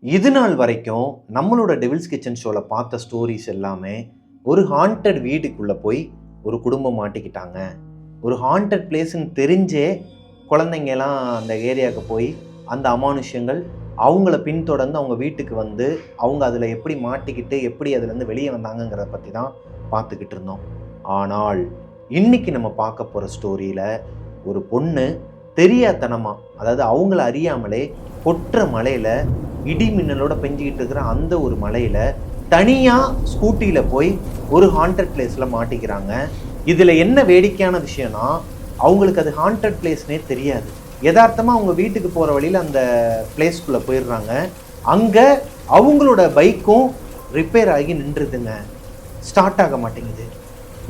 இது நாள் வரைக்கும் நம்மளோட டெவில்ஸ் கிச்சன் ஷோவில் பார்த்த ஸ்டோரிஸ் எல்லாமே ஒரு ஹாண்டட் வீட்டுக்குள்ளே போய் ஒரு குடும்பம் மாட்டிக்கிட்டாங்க. ஒரு ஹாண்டட் பிளேஸ்ன்னு தெரிஞ்சே குழந்தைங்கலாம் அந்த ஏரியாவுக்கு போய் அந்த அமானுஷ்யங்கள் அவங்கள பின்தொடர்ந்து அவங்க வீட்டுக்கு வந்து அவங்க அதில் எப்படி மாட்டிக்கிட்டு எப்படி அதுலேருந்து வெளியே வந்தாங்கங்கிறத பற்றி தான் பார்த்துக்கிட்டு இருந்தோம். ஆனால் இன்னைக்கு நம்ம பார்க்க போகிற ஸ்டோரியில் ஒரு பொண்ணு தெரியாதனமாக, அதாவது அவங்கள அறியாமலே கொற்ற மலையில் இடி மின்னலோட பெஞ்சிக்கிட்டு இருக்கிற அந்த ஒரு மலையில் தனியாக ஸ்கூட்டியில் போய் ஒரு ஹாண்டட் பிளேஸில் மாட்டிக்கிறாங்க. இதில் என்ன வேடிக்கையான விஷயம்னா, அவங்களுக்கு அது ஹாண்டட் பிளேஸ்னே தெரியாது. யதார்த்தமாக அவங்க வீட்டுக்கு போகிற வழியில் அந்த பிளேஸ்க்குள்ளே போயிடுறாங்க. அங்கே அவங்களோட பைக்கும் ரிப்பேர் ஆகி நின்றுதுங்க. ஸ்டார்ட் ஆக மாட்டேங்குது.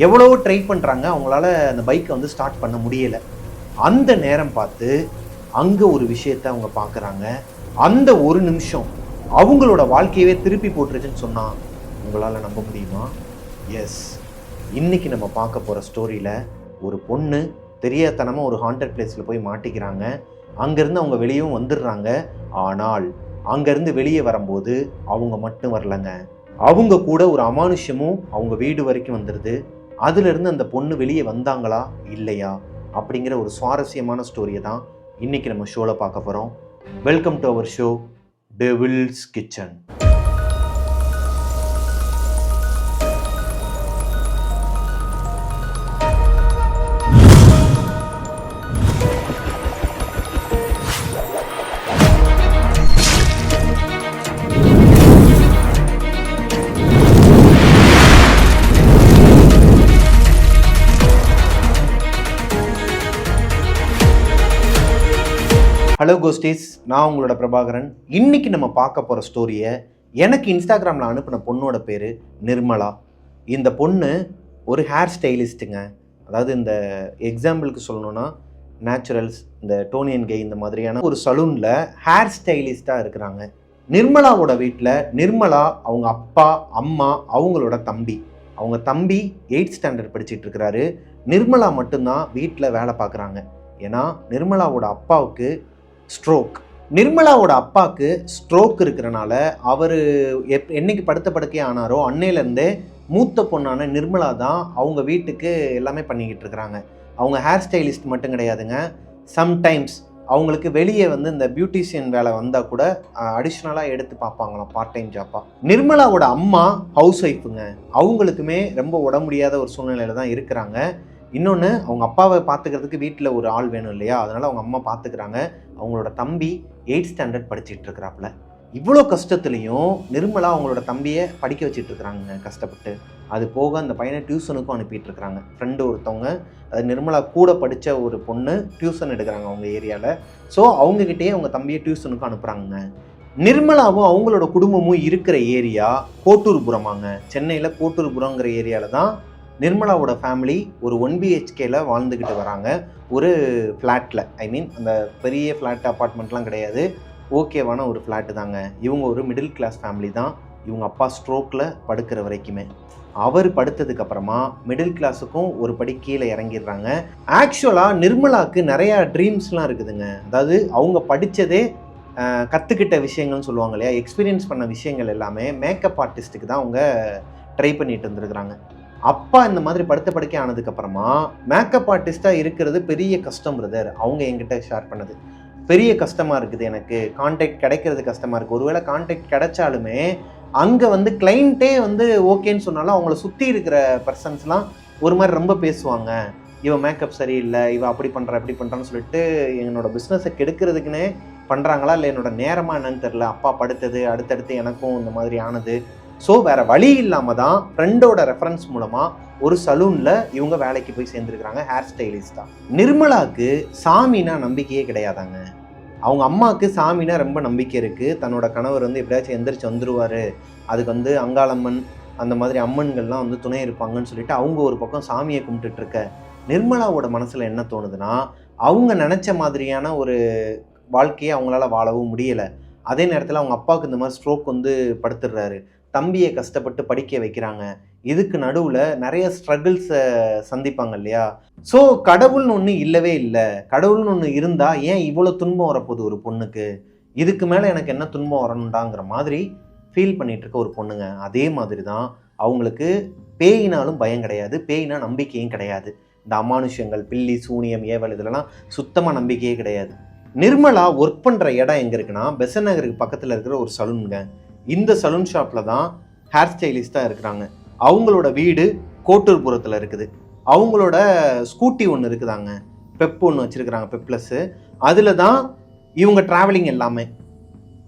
எவ்வளோ ட்ரை பண்ணுறாங்க, அவங்களால அந்த பைக்கை வந்து ஸ்டார்ட் பண்ண முடியலை. அந்த நேரம் பார்த்து அங்கே ஒரு விஷயத்தை அவங்க பார்க்குறாங்க. அந்த ஒரு நிமிஷம் அவங்களோட வாழ்க்கையவே திருப்பி போட்டுருச்சுன்னு சொன்னால் உங்களால் நம்ப முடியுமா? எஸ், இன்னைக்கு நம்ம பார்க்க போகிற ஸ்டோரியில் ஒரு பொண்ணு தெரியாதனமாக ஒரு ஹாண்டட் பிளேஸில் போய் மாட்டிக்கிறாங்க. அங்கேருந்து அவங்க வெளியும் வந்துடுறாங்க. ஆனால் அங்கேருந்து வெளியே வரும்போது அவங்க மட்டும் வரலைங்க. அவங்க கூட ஒரு அமானுஷ்யமும் அவங்க வீடு வரைக்கும் வந்துடுது. அதுலேருந்து அந்த பொண்ணு வெளியே வந்தாங்களா இல்லையா அப்படிங்கிற ஒரு சுவாரஸ்யமான ஸ்டோரியை தான் இன்னைக்கு நம்ம ஷோவில் பார்க்க போகிறோம். Welcome to our show Devil's Kitchen. Hello ghosties, நான் உங்களோட பிரபாகரன். இன்னைக்கு நம்ம பார்க்க போகிற ஸ்டோரியை எனக்கு இன்ஸ்டாகிராமில் அனுப்பின பொண்ணோட பேர் நிர்மலா. இந்த பொண்ணு ஒரு ஹேர் ஸ்டைலிஸ்ட்டுங்க. அதாவது இந்த எக்ஸாம்பிளுக்கு சொல்லணுன்னா நேச்சுரல்ஸ், இந்த டோனியன் கே இந்த மாதிரியான ஒரு சலூனில் ஹேர் ஸ்டைலிஸ்ட்டாக இருக்கிறாங்க. நிர்மலாவோட வீட்டில் நிர்மலா, அவங்க அப்பா, அம்மா, அவங்களோட தம்பி. அவங்க தம்பி 8th ஸ்டாண்டர்ட் படிச்சுட்டு இருக்கிறாரு. நிர்மலா மட்டும்தான் வீட்டில் வேலை பார்க்குறாங்க. ஏன்னா நிர்மலாவோட அப்பாவுக்கு ஸ்ட்ரோக். நிர்மலாவோட அப்பாவுக்கு ஸ்ட்ரோக் இருக்கிறனால அவர் என்னைக்கு படுத்த படுக்கே ஆனாரோ அன்னையிலேருந்தே மூத்த பொண்ணான நிர்மலா தான் அவங்க வீட்டுக்கு எல்லாமே பண்ணிக்கிட்டு இருக்கிறாங்க. அவங்க ஹேர் ஸ்டைலிஸ்ட் மட்டும் கிடையாதுங்க. சம்டைம்ஸ் அவங்களுக்கு வெளியே வந்து இந்த பியூட்டிஷியன் வேலை வந்தால் கூட அடிஷ்னலாக எடுத்து பார்ப்பாங்களாம், பார்ட் டைம் ஜாப்பாக. நிர்மலாவோட அம்மா ஹவுஸ் ஒய்ஃபுங்க. அவங்களுக்குமே ரொம்ப உடம்பு முடியாத ஒரு சூழ்நிலையில் தான் இருக்கிறாங்க. இன்னொன்று, அவங்க அப்பாவை பார்த்துக்கிறதுக்கு வீட்டில் ஒரு ஆள் வேணும் இல்லையா, அதனால் அவங்க அம்மா பார்த்துக்கிறாங்க. அவங்களோட தம்பி 8th ஸ்டாண்டர்ட் படிச்சுட்டு இருக்கிறாப்புல. இவ்வளோ கஷ்டத்துலேயும் நிர்மலா அவங்களோட தம்பியை படிக்க வச்சுட்டு இருக்கிறாங்க கஷ்டப்பட்டு. அது போக அந்த பையனை டியூஷனுக்கும் அனுப்பிட்டு இருக்கிறாங்க. ஃப்ரெண்டு ஒருத்தவங்க, அது நிர்மலா கூட படித்த ஒரு பொண்ணு டியூஷன் எடுக்கிறாங்க அவங்க ஏரியாவில். ஸோ அவங்ககிட்டயே அவங்க தம்பியை டியூஷனுக்கும் அனுப்புகிறாங்க. நிர்மலாவும் அவங்களோட குடும்பமும் இருக்கிற ஏரியா கோட்டூர்புரமாங்க. சென்னையில் கோட்டூர்புரங்கிற ஏரியாவில் தான் நிர்மலாவோட ஃபேமிலி ஒரு 1 BHKல வாழ்ந்துக்கிட்டு வராங்க. ஒரு ஃப்ளாட்டில், ஐ மீன் அந்த பெரிய ஃப்ளாட் அப்பார்ட்மெண்ட்லாம் கிடையாது, ஓகேவான ஒரு ஃப்ளாட்டு தாங்க. இவங்க ஒரு மிடில் கிளாஸ் ஃபேமிலி தான். இவங்க அப்பா ஸ்ட்ரோக்கில் படுக்கிற வரைக்குமே. அவர் படுத்ததுக்கப்புறமா மிடில் கிளாஸுக்கும் ஒரு படி கீழே இறங்கிடுறாங்க. ஆக்சுவலாக நிர்மலாவுக்கு நிறையா ட்ரீம்ஸ்லாம் இருக்குதுங்க. அதாவது அவங்க படித்ததே கற்றுக்கிட்ட விஷயங்கள்னு சொல்லுவாங்க இல்லையா, எக்ஸ்பீரியன்ஸ் பண்ண விஷயங்கள் எல்லாமே மேக்கப் ஆர்டிஸ்ட்டுக்கு தான் அவங்க ட்ரை பண்ணிட்டு இருந்திருக்கிறாங்க. அப்பா இந்த மாதிரி படுத்த படுக்கை ஆனதுக்கப்புறமா மேக்கப் ஆர்டிஸ்ட்டாக இருக்கிறது பெரிய கஷ்டம் பிரதர். அவங்க என்கிட்ட ஷேர் பண்ணது பெரிய கஷ்டமாக இருக்குது, எனக்கு கான்டாக்ட் கிடைக்கிறது கஷ்டமாக இருக்குது. ஒருவேளை கான்டாக்ட் கிடைச்சாலுமே அங்கே வந்து கிளைண்ட்டே வந்து ஓகேன்னு சொன்னாலும் அவங்கள சுற்றி இருக்கிற பர்சன்ஸ்லாம் ஒரு மாதிரி ரொம்ப பேசுவாங்க. இவன் மேக்கப் சரியில்லை, இவன் அப்படி பண்ணுற இப்படி பண்ணுறான்னு சொல்லிட்டு என்னோடய பிஸ்னஸை கெடுக்கிறதுக்குன்னே பண்ணுறாங்களா இல்லை என்னோட நேரமாக என்னன்னு தெரில. அப்பா படுத்தது அடுத்தடுத்து எனக்கும் இந்த மாதிரி ஆனது. ஸோ வேறு வழி இல்லாமல் தான் ஃப்ரெண்டோட ரெஃபரன்ஸ் மூலமாக ஒரு சலூனில் இவங்க வேலைக்கு போய் சேர்ந்துருக்குறாங்க, ஹேர் ஸ்டைலிஸ்டாக. நிர்மலாவுக்கு சாமினா நம்பிக்கையே கிடையாதாங்க. அவங்க அம்மாவுக்கு சாமினா ரொம்ப நம்பிக்கை இருக்குது. தன்னோட கணவர் வந்து எப்படியாச்சும் எந்திரிச்சு வந்துடுவார், அதுக்கு வந்து அங்காளம்மன் அந்த மாதிரி அம்மன்கள்லாம் வந்து துணை இருப்பாங்கன்னு சொல்லிட்டு அவங்க ஒரு பக்கம் சாமியை கும்பிட்டுட்டு இருக்க நிர்மலாவோட மனசில் என்ன தோணுதுன்னா, அவங்க நினச்ச மாதிரியான ஒரு வாழ்க்கையை அவங்களால வாழவும் முடியலை. அதே நேரத்தில் அவங்க அப்பாவுக்கு இந்த மாதிரி ஸ்ட்ரோக் வந்து படுத்துடுறாரு. தம்பியை கஷ்டப்பட்டு படிக்க வைக்கிறாங்க. இதுக்கு நடுவில் நிறைய ஸ்ட்ரகிள்ஸை சந்திப்பாங்க இல்லையா. ஸோ கடவுள்னு ஒன்று இல்லவே இல்லை. கடவுள்னு ஒன்று இருந்தால் ஏன் இவ்வளோ துன்பம் வரப்போகுது ஒரு பொண்ணுக்கு? இதுக்கு மேலே எனக்கு என்ன துன்பம் வரணுண்டாங்கிற மாதிரி ஃபீல் பண்ணிகிட்டு இருக்க ஒரு பொண்ணுங்க. அதே மாதிரி தான் அவங்களுக்கு பேயினாலும் பயம் கிடையாது, பேயினா நம்பிக்கையும் கிடையாது. இந்த அமானுஷ்யங்கள், பில்லி, சூனியம், ஏவல் இதெல்லாம் சுத்தமாக நம்பிக்கையே கிடையாது. நிர்மலா ஒர்க் பண்ணுற இடம் எங்கே இருக்குன்னா, பெசன் நகருக்கு பக்கத்தில் இருக்கிற ஒரு சலூனுங்க. இந்த சலூன் ஷாப்பில் தான் ஹேர் ஸ்டைலிஸ்டாக இருக்கிறாங்க. அவங்களோட வீடு கோட்டூர்புரத்தில் இருக்குது. அவங்களோட ஸ்கூட்டி ஒன்று இருக்குதாங்க, பெப் ஒன்று வச்சுருக்கிறாங்க, பெப் ப்ளஸ்ஸு. அதில் தான் இவங்க ட்ராவலிங் எல்லாமே.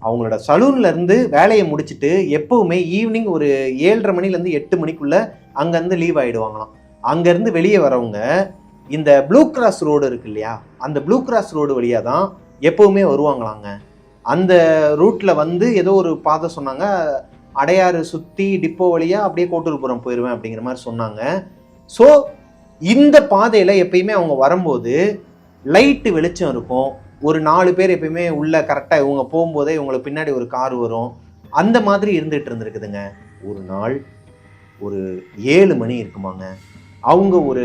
அவங்களோட சலூன்லேருந்து வேலையை முடிச்சுட்டு எப்போவுமே ஈவினிங் ஒரு 7:30 மணிலேருந்து 8 மணிக்குள்ளே அங்கேருந்து லீவ் ஆகிடுவாங்களாம். அங்கேருந்து வெளியே வரவங்க இந்த ப்ளூ கிராஸ் ரோடு இருக்கு இல்லையா, அந்த ப்ளூ கிராஸ் ரோடு வழியாக தான் எப்போவுமே வருவாங்களாங்க. அந்த ரூட்டில் வந்து ஏதோ ஒரு பாதை சொன்னாங்க, அடையாறு சுற்றி டிப்போ வழியாக அப்படியே கோட்டூர்புரம் போயிடுவேன் அப்படிங்கிற மாதிரி சொன்னாங்க. ஸோ இந்த பாதையில் எப்பயுமே அவங்க வரும்போது லைட்டு வெளிச்சம் இருக்கும். ஒரு 4 பேர் எப்பயுமே உள்ள கரெக்டாக இவங்க போகும்போதே இவங்களுக்கு பின்னாடி ஒரு கார் வரும். அந்த மாதிரி இருந்துகிட்டு இருந்திருக்குதுங்க. ஒரு நாள் ஒரு 7 மணி இருக்குமாங்க. அவங்க ஒரு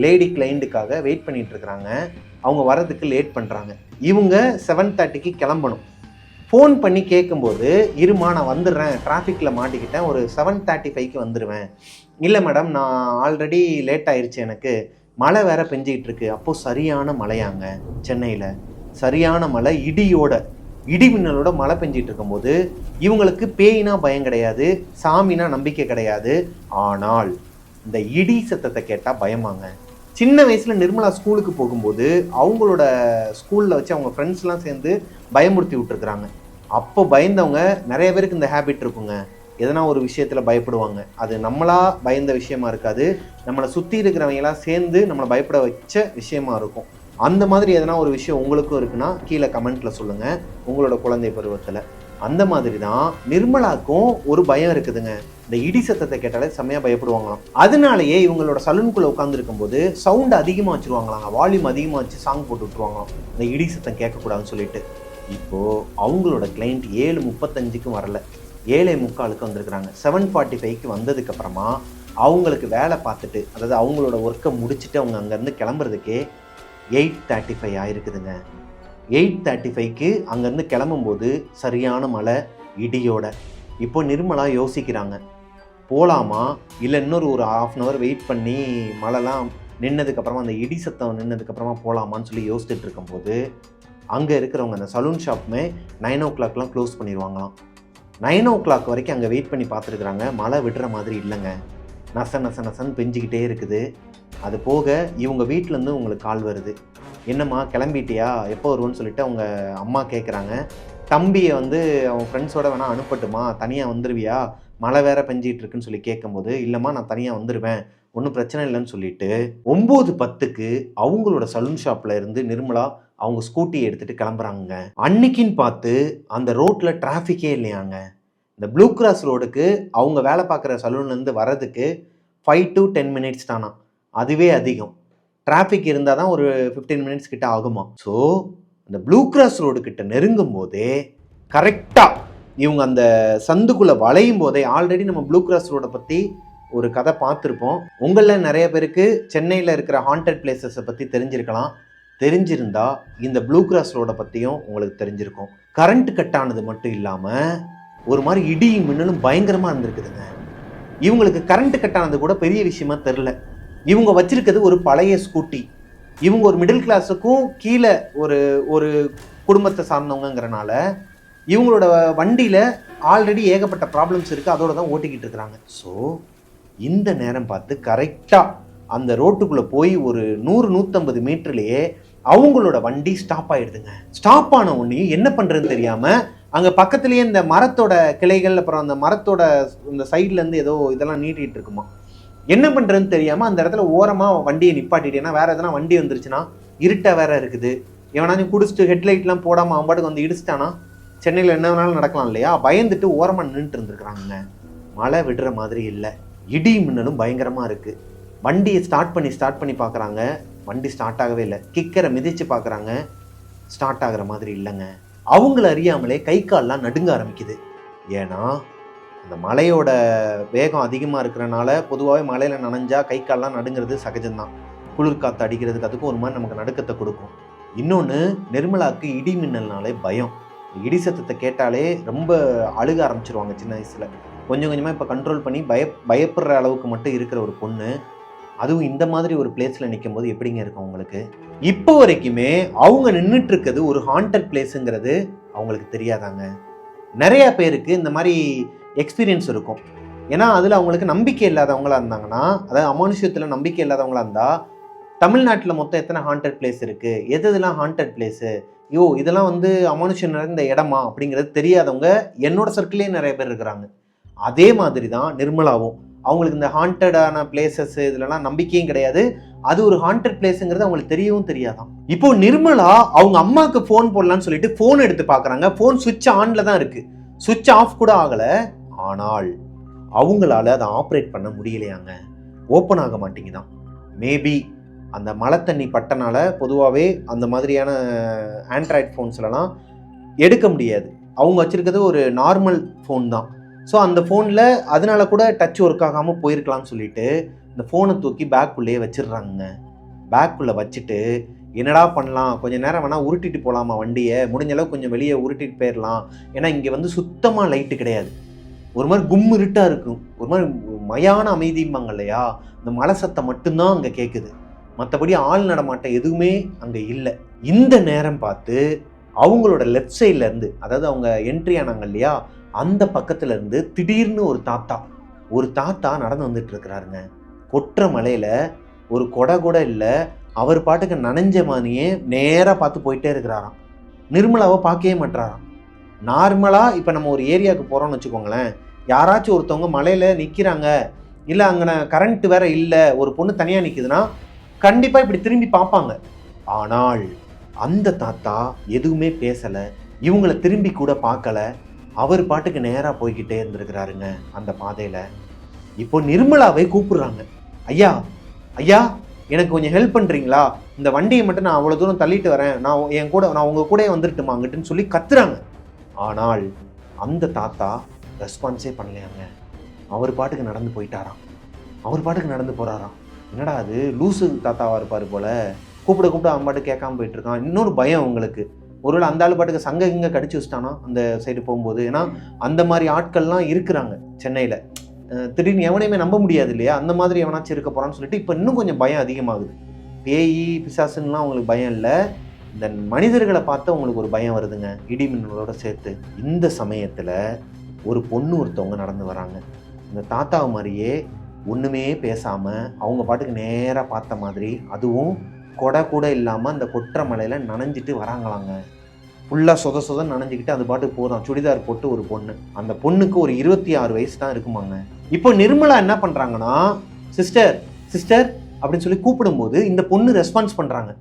லேடி கிளைண்ட்டுக்காக வெயிட் பண்ணிட்டு இருக்கிறாங்க. அவங்க வர்றதுக்கு லேட் பண்ணுறாங்க. இவங்க 7:30க்கு கிளம்பணும். ஃபோன் பண்ணி கேட்கும்போது, இருமா நான் வந்துடுறேன், டிராஃபிக்கில் மாட்டிக்கிட்டேன், ஒரு 7:35க்கு வந்துடுவேன். இல்லை மேடம், நான் ஆல்ரெடி லேட் ஆயிடுச்சு, எனக்கு மழை வேற பெஞ்சிக்கிட்டு இருக்கு. அப்போது சரியான மழையாங்க சென்னையில், சரியான மழை, இடி மின்னலோட மழை பெஞ்சிட்டு இருக்கும்போது இவங்களுக்கு பேயினா பயம் கிடையாது, சாமினா நம்பிக்கை கிடையாது. ஆனால் இந்த இடி சத்தத்தை கேட்டால் பயமாங்க. சின்ன வயசில் நிர்மலா ஸ்கூலுக்கு போகும்போது அவங்களோட ஸ்கூலில் வச்சு அவங்க ஃப்ரெண்ட்ஸ்லாம் சேர்ந்து பயமுறுத்தி விட்டுருக்குறாங்க. அப்போ பயந்தவங்க நிறைய பேருக்கு இந்த ஹேபிட் இருக்குங்க. எதனா ஒரு விஷயத்தில் பயப்படுவாங்க. அது நம்மளா பயந்த விஷயமா இருக்காது, நம்மளை சுற்றி இருக்கிறவங்களாம் சேர்ந்து நம்மளை பயப்பட வச்ச விஷயமா இருக்கும். அந்த மாதிரி எதனா ஒரு விஷயம் உங்களுக்கும் இருக்குன்னா கீழே கமெண்ட்டில் சொல்லுங்கள், உங்களோட குழந்தை பருவத்தில். அந்த மாதிரி தான் நிர்மலாக்கும் ஒரு பயம் இருக்குதுங்க. இந்த இடி சத்தத்தை கேட்டாலே செம்மையாக பயப்படுவாங்களாம். அதனாலேயே இவங்களோட சலூனுக்குள்ளே உட்காந்துருக்கும் போது சவுண்டு அதிகமாக வச்சுருவாங்களாங்க, வால்யூம் அதிகமாக வச்சு சாங் போட்டு விட்டுருவாங்களாம், இந்த இடி சத்தம் கேட்கக்கூடாதுன்னு சொல்லிட்டு. இப்போது அவங்களோட கிளைண்ட் 7:35க்கும் வரல, 7:45க்கு வந்திருக்கிறாங்க. 7:45க்கு வந்ததுக்கப்புறமா அவங்களுக்கு வேலை பார்த்துட்டு, அதாவது அவங்களோட ஒர்க்கை முடிச்சுட்டு அவங்க அங்கேருந்து கிளம்புறதுக்கே 8:35 ஆயிருக்குதுங்க. 8:35க்கு அங்கேருந்து கிளம்பும்போது சரியான மழை இடியோட. இப்போ நிர்மலா யோசிக்கிறாங்க, போகலாமா இல்லை இன்னொரு ஒரு 1/2 hour வெயிட் பண்ணி மழைலாம் நின்னதுக்கப்புறமா, அந்த இடி சத்தம் நின்னதுக்கப்புறமா போகலாமான்னு சொல்லி யோசிச்சுட்டு இருக்கும்போது அங்கே இருக்கிறவங்க அந்த சலூன் ஷாப்புமே 9 o'clockலாம் க்ளோஸ் பண்ணிடுவாங்களாம். 9 o'clock வரைக்கும் அங்கே வெயிட் பண்ணி பார்த்துருக்குறாங்க. மழை விடுற மாதிரி இல்லைங்க, நசன்னு பெஞ்சிக்கிட்டே இருக்குது. அது போக இவங்க வீட்டிலேருந்து உங்களுக்கு கால் வருது, என்னம்மா கிளம்பிட்டியா, எப்போ வருவோன்னு சொல்லிட்டு அவங்க அம்மா கேட்குறாங்க. தம்பியை வந்து அவன் ஃப்ரெண்ட்ஸோட வேணால் அனுப்பட்டுமா, தனியாக வந்துடுவியா, மழை வேற பெஞ்சிகிட்டு இருக்குன்னு சொல்லி கேட்கும்போது, இல்லைம்மா நான் தனியாக வந்துடுவேன், ஒன்றும் பிரச்சனை இல்லைன்னு சொல்லிட்டு 9:10க்கு அவங்களோட சலூன் ஷாப்பில் இருந்து நிர்மலா அவங்க ஸ்கூட்டியை எடுத்துகிட்டு கிளம்புறாங்க. அன்னைக்குன்னு பார்த்து அந்த ரோட்டில் டிராஃபிக்கே இல்லையாங்க. இந்த ப்ளூ கிராஸ் ரோடுக்கு அவங்க வேலை பார்க்குற சலூன்லேருந்து வர்றதுக்கு 5 to 10 minutes தானா, அதுவே அதிகம். டிராஃபிக் இருந்தால் தான் ஒரு 15 minutes கிட்ட ஆகுமா. ஸோ அந்த ப்ளூ கிராஸ் ரோடு கிட்ட நெருங்கும் போதே கரெக்டாக இவங்க அந்த சந்துக்குள்ளே வளையும் போதே, ஆல்ரெடி நம்ம ப்ளூ கிராஸ் ரோடை பற்றி ஒரு கதை பார்த்துருப்போம். உங்களில் நிறைய பேருக்கு சென்னையில் இருக்கிற ஹாண்டட் பிளேசஸை பற்றி தெரிஞ்சிருக்கலாம். தெரிஞ்சிருந்தா இந்த ப்ளூ கிராஸ் ரோடை பற்றியும் உங்களுக்கு தெரிஞ்சிருக்கும். கரண்ட் கட் ஆனது மட்டும் இல்லாமல் ஒரு மாதிரி இடி மின்னலும் பயங்கரமாக இருந்திருக்குதுங்க. இவங்களுக்கு கரண்ட் கட் ஆனது கூட பெரிய விஷயமா தெரில. இவங்க வச்சிருக்கிறது ஒரு பழைய ஸ்கூட்டி. இவங்க ஒரு மிடில் கிளாஸுக்கும் கீழே ஒரு குடும்பத்தை சார்ந்தவங்கிறனால இவங்களோட வண்டியில் ஆல்ரெடி ஏகப்பட்ட ப்ராப்ளம்ஸ் இருக்குது, அதோட தான் ஓட்டிக்கிட்டு இருக்கிறாங்க. ஸோ இந்த நேரம் பார்த்து கரெக்டாக அந்த ரோட்டுக்குள்ளே போய் ஒரு 100-150 மீட்டர்லேயே அவங்களோட வண்டி ஸ்டாப் ஆகிடுதுங்க. ஸ்டாப் ஆன உடனே என்ன பண்ணுறதுன்னு தெரியாமல் அங்கே பக்கத்துலேயே இந்த மரத்தோட கிளைகள், அப்புறம் அந்த மரத்தோட இந்த சைட்லேருந்து ஏதோ இதெல்லாம் நீட்டிகிட்டு இருக்குமா. என்ன பண்ணுறதுன்னு தெரியாமல் அந்த இடத்துல ஓரமாக வண்டியை நிப்பாட்டிட்டேன்னா வேறு எதனா வண்டி வந்துருச்சுன்னா இருட்டாக வேற இருக்குது, எவனாச்சும் குடிச்சிட்டு ஹெட்லைட்லாம் போடாமல் அவன் பாட்டுக்கு வந்து இடிச்சிட்டானா சென்னையில் என்ன வேணாலும் நடக்கலாம் இல்லையா. பயந்துட்டு ஓரமாக நின்றுட்டு இருந்துருக்குறாங்க. மழை விடுற மாதிரி இல்லை, இடி மின்னலும் பயங்கரமாக இருக்குது. வண்டியை ஸ்டார்ட் பண்ணி பார்க்குறாங்க, வண்டி ஸ்டார்ட் ஆகவே இல்லை. கிக்கரை மிதித்து பார்க்குறாங்க, ஸ்டார்ட் ஆகிற மாதிரி இல்லைங்க. அவங்கள அறியாமலே கை கால்லாம் நடுங்க ஆரம்பிக்குது. ஏன்னா அந்த மழையோட வேகம் அதிகமாக இருக்கிறனால பொதுவாகவே மழையில் நனைஞ்சா கை கால்லாம் நடுங்கிறது சகஜம்தான். குளிர்காற்று அடிக்கிறதுக்கு அதுக்கும் ஒரு மாதிரி நமக்கு நடுக்கத்தை கொடுக்கும். இன்னொன்று, நிர்மலாவுக்கு இடி மின்னல்னாலே பயம். இடி சத்தத்தை கேட்டாலே ரொம்ப அழுக ஆரம்பிச்சிருவாங்க சின்ன வயசில். கொஞ்சம் கொஞ்சமாக இப்போ கண்ட்ரோல் பண்ணி பயப்படுற அளவுக்கு மட்டும் இருக்கிற ஒரு பொண்ணு, அதுவும் இந்த மாதிரி ஒரு பிளேஸில் நிற்கும் போது எப்படிங்க இருக்கும் அவங்களுக்கு? இப்போ வரைக்குமே அவங்க நின்றுட்டு இருக்கிறது ஒரு ஹாண்டட் பிளேஸுங்கிறது அவங்களுக்கு தெரியாதாங்க. நிறைய பேருக்கு இந்த மாதிரி எக்ஸ்பீரியன்ஸ் இருக்கும். ஏன்னா அதில் அவங்களுக்கு நம்பிக்கை இல்லாதவங்களா இருந்தாங்கன்னா, அதாவது அமானுஷ்யத்தில் நம்பிக்கை இல்லாதவங்களா இருந்தால், தமிழ்நாட்டில் மொத்தம் எத்தனை ஹாண்டட் பிளேஸ் இருக்குது, எதெல்லாம் ஹாண்டட் பிளேஸு, இதெல்லாம் அமானுஷ்யம் நிறைந்த இடமா அப்படிங்கிறது தெரியாதவங்க என்னோட சர்க்கிளே நிறைய பேர் இருக்கிறாங்க. அதே மாதிரி தான் நிர்மலாவும். அவங்களுக்கு இந்த ஹாண்டடான பிளேசஸ் இதுலலாம் நம்பிக்கையும் கிடையாது. அது ஒரு ஹாண்டட் பிளேஸுங்கிறது அவங்களுக்கு தெரியவும் தெரியாதான். இப்போ நிர்மலா அவங்க அம்மாவுக்கு ஃபோன் போடலான்னு சொல்லிட்டு ஃபோன் எடுத்து பார்க்குறாங்க. ஃபோன் சுவிட்ச் ஆன்ல தான் இருக்கு, சுவிட்ச் ஆஃப் கூட ஆகலை. ஆனால் அவங்களால அதை ஆப்ரேட் பண்ண முடியலையாங்க, ஓப்பன் ஆக மாட்டேங்குதான். மேபி அந்த மழை தண்ணி பட்டனால பொதுவாகவே அந்த மாதிரியான ஆண்ட்ராய்ட் ஃபோன்ஸ்லாம் எடுக்க முடியாது. அவங்க வச்சுருக்கிறது ஒரு நார்மல் ஃபோன் தான். ஸோ அந்த ஃபோனில் அதனால கூட டச் ஒர்க் ஆகாமல் போயிருக்கலாம்னு சொல்லிட்டு இந்த ஃபோனை தூக்கி பேக்குள்ளேயே வச்சிடுறாங்க. பேக்குள்ளே வச்சுட்டு என்னடா பண்ணலாம், கொஞ்சம் நேரம் வேணால் உருட்டிட்டு போகலாமா வண்டியை, முடிஞ்ச அளவு கொஞ்சம் வெளியே உருட்டிட்டு போயிடலாம். ஏன்னா இங்கே சுத்தமாக லைட்டு கிடையாது, ஒரு மாதிரி கும் இருட்டாக இருக்கும், ஒரு மாதிரி மயான அமைதிம்பாங்க இல்லையா, இந்த மலை சத்தம் மட்டும்தான் அங்கே கேட்குது, மற்றபடி ஆள் நடமாட்டம் எதுவுமே அங்கே இல்லை. இந்த நேரம் பார்த்து அவங்களோட லெஃப்ட் சைட்லேருந்து, அதாவது அவங்க என்ட்ரி ஆனாங்க இல்லையா, அந்த பக்கத்துல இருந்து திடீர்னு ஒரு தாத்தா நடந்து வந்துட்டு இருக்கிறாருங்க. கொற்ற மலையில ஒரு கொடை கூட இல்லை, அவர் பாட்டுக்கு நனைஞ்ச மாதிரியே நேராக பார்த்து போயிட்டே இருக்கிறாராம். நிர்மலாவை பார்க்கவே மாட்டாராம். நார்மலாக இப்போ நம்ம ஒரு ஏரியாவுக்கு போகிறோம்னு வச்சுக்கோங்களேன், யாராச்சும் ஒருத்தவங்க மலையில் நிற்கிறாங்க, இல்லை அங்கே கரண்ட் வேற இல்லை, ஒரு பொண்ணு தனியாக நிற்குதுன்னா கண்டிப்பாக இப்படி திரும்பி பார்ப்பாங்க. ஆனால் அந்த தாத்தா எதுவுமே பேசலை, இவங்களை திரும்பி கூட பார்க்கல, அவர் பாட்டுக்கு நேராக போய்கிட்டே இருந்திருக்கிறாருங்க அந்த பாதையில். இப்போ நிர்மலாவை கூப்பிடுறாங்க, ஐயா ஐயா எனக்கு கொஞ்சம் ஹெல்ப் பண்ணுறீங்களா, இந்த வண்டியை மட்டும் நான் அவ்வளோ தூரம் தள்ளிட்டு வரேன், நான் உங்கள் கூட வந்துட்டுமா அங்கிட்டுன்னு சொல்லி கத்துறாங்க. ஆனால் அந்த தாத்தா ரெஸ்பான்ஸே பண்ணலையாங்க. அவர் பாட்டுக்கு நடந்து போயிட்டாராம், அவர் பாட்டுக்கு நடந்து போகிறாராம். என்னடா அது லூசு தாத்தாவாக இருப்பார் போல, கூப்பிட அவன் பாட்டு கேட்காம போயிட்டு இருக்கான். இன்னொரு பயம் அவங்களுக்கு, ஒருவேளை அந்த ஆள் பாட்டுக்கு சங்க இங்கே கடிச்சு வச்சுட்டானா அந்த சைடு போகும்போது. ஏன்னா அந்த மாதிரி ஆட்கள்லாம் இருக்கிறாங்க சென்னையில், திடீர்னு எவனையுமே நம்ப முடியாது இல்லையா, அந்த மாதிரி எவனாச்சும் இருக்க போகிறான்னு சொல்லிட்டு இப்போ இன்னும் கொஞ்சம் பயம் அதிகமாகுது. பேய் பிசாசுன்னெலாம் அவங்களுக்கு பயம் இல்லை, இந்த மனிதர்களை பார்த்து அவங்களுக்கு ஒரு பயம் வருதுங்க, இடி மின்னலோட சேர்த்து. இந்த சமயத்தில் ஒரு பொண்ணு ஒருத்தவங்க நடந்து வராங்க, இந்த தாத்தாவை மாதிரியே ஒன்றுமே பேசாமல் அவங்க பாட்டுக்கு நேராக பார்த்த மாதிரி, அதுவும் கொடை கூட இல்லாமல் அந்த கொற்ற மலையில் நனைஞ்சிட்டு வராங்களாங்க. ஃபுல்லாக சொத நனைஞ்சிக்கிட்டு அது பாட்டுக்கு போதும், சுடிதார் போட்டு ஒரு பொண்ணு. அந்த பொண்ணுக்கு ஒரு 26 வயசு தான் இருக்குமாங்க. இப்போ நிர்மலா என்ன பண்ணுறாங்கன்னா, சிஸ்டர் சிஸ்டர் அப்படின்னு சொல்லி கூப்பிடும்போது இந்த பொண்ணு ரெஸ்பான்ஸ் பண்ணுறாங்க.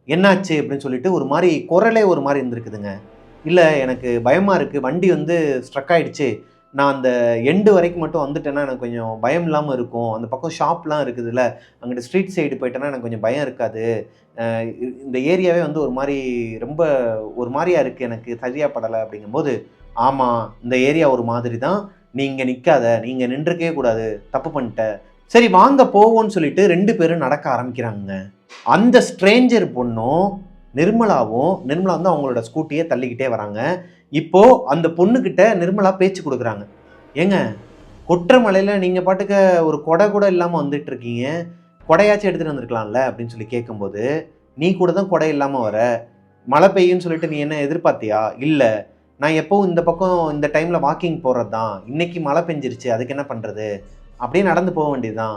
என்னாச்சு அப்படின்னு சொல்லிட்டு ஒரு மாதிரி குரலே ஒரு மாதிரி இருந்திருக்குதுங்க. இல்லை எனக்கு பயமாக இருக்குது, வண்டி ஸ்ட்ரக் ஆகிடுச்சு, நான் அந்த எண்டு வரைக்கும் மட்டும் வந்துட்டேன்னா எனக்கு கொஞ்சம் பயம் இல்லாமல் இருக்கும், அந்த பக்கம் ஷாப்லாம் இருக்குதுல்ல, அங்கிட்டு ஸ்ட்ரீட் சைடு போயிட்டேன்னா எனக்கு கொஞ்சம் பயம் இருக்காது, இந்த ஏரியாவே ஒரு மாதிரி ரொம்ப ஒரு மாதிரியா இருக்குது, எனக்கு சரியாக படலை அப்படிங்கும்போது, ஆமாம் இந்த ஏரியா ஒரு மாதிரி தான், நீங்கள் நிற்காத, நீங்கள் நின்றுக்கவே கூடாது, தப்பு பண்ணிட்ட, சரி வாங்க போவோன்னு சொல்லிட்டு 2 பேரும் நடக்க ஆரம்பிக்கிறாங்க. அந்த ஸ்ட்ரேஞ்சர் பொண்ணும் நிர்மலா அவங்களோட ஸ்கூட்டியை தள்ளிக்கிட்டே வராங்க. இப்போ அந்த பொண்ணுக்கிட்ட நிர்மலா பேச்சு கொடுக்குறாங்க, ஏங்க கொற்ற மலையில் நீங்கள் பாட்டுக்க ஒரு கொடை கூட இல்லாமல் வந்துட்டு இருக்கீங்க, கொடையாச்சும் எடுத்துகிட்டு வந்திருக்கலாம்ல அப்படின்னு சொல்லி கேட்கும்போது, நீ கூட தான் கொடை இல்லாமல் வர, மழை பெய்யுன்னு சொல்லிட்டு நீ என்ன எதிர்பார்த்தியா, இல்லை நான் எப்போவும் இந்த பக்கம் இந்த டைமில் வாக்கிங் போகிறது தான், இன்னைக்கு மழை பெஞ்சிருச்சு அதுக்கு என்ன பண்ணுறது, அப்படியே நடந்து போக வேண்டியது தான்,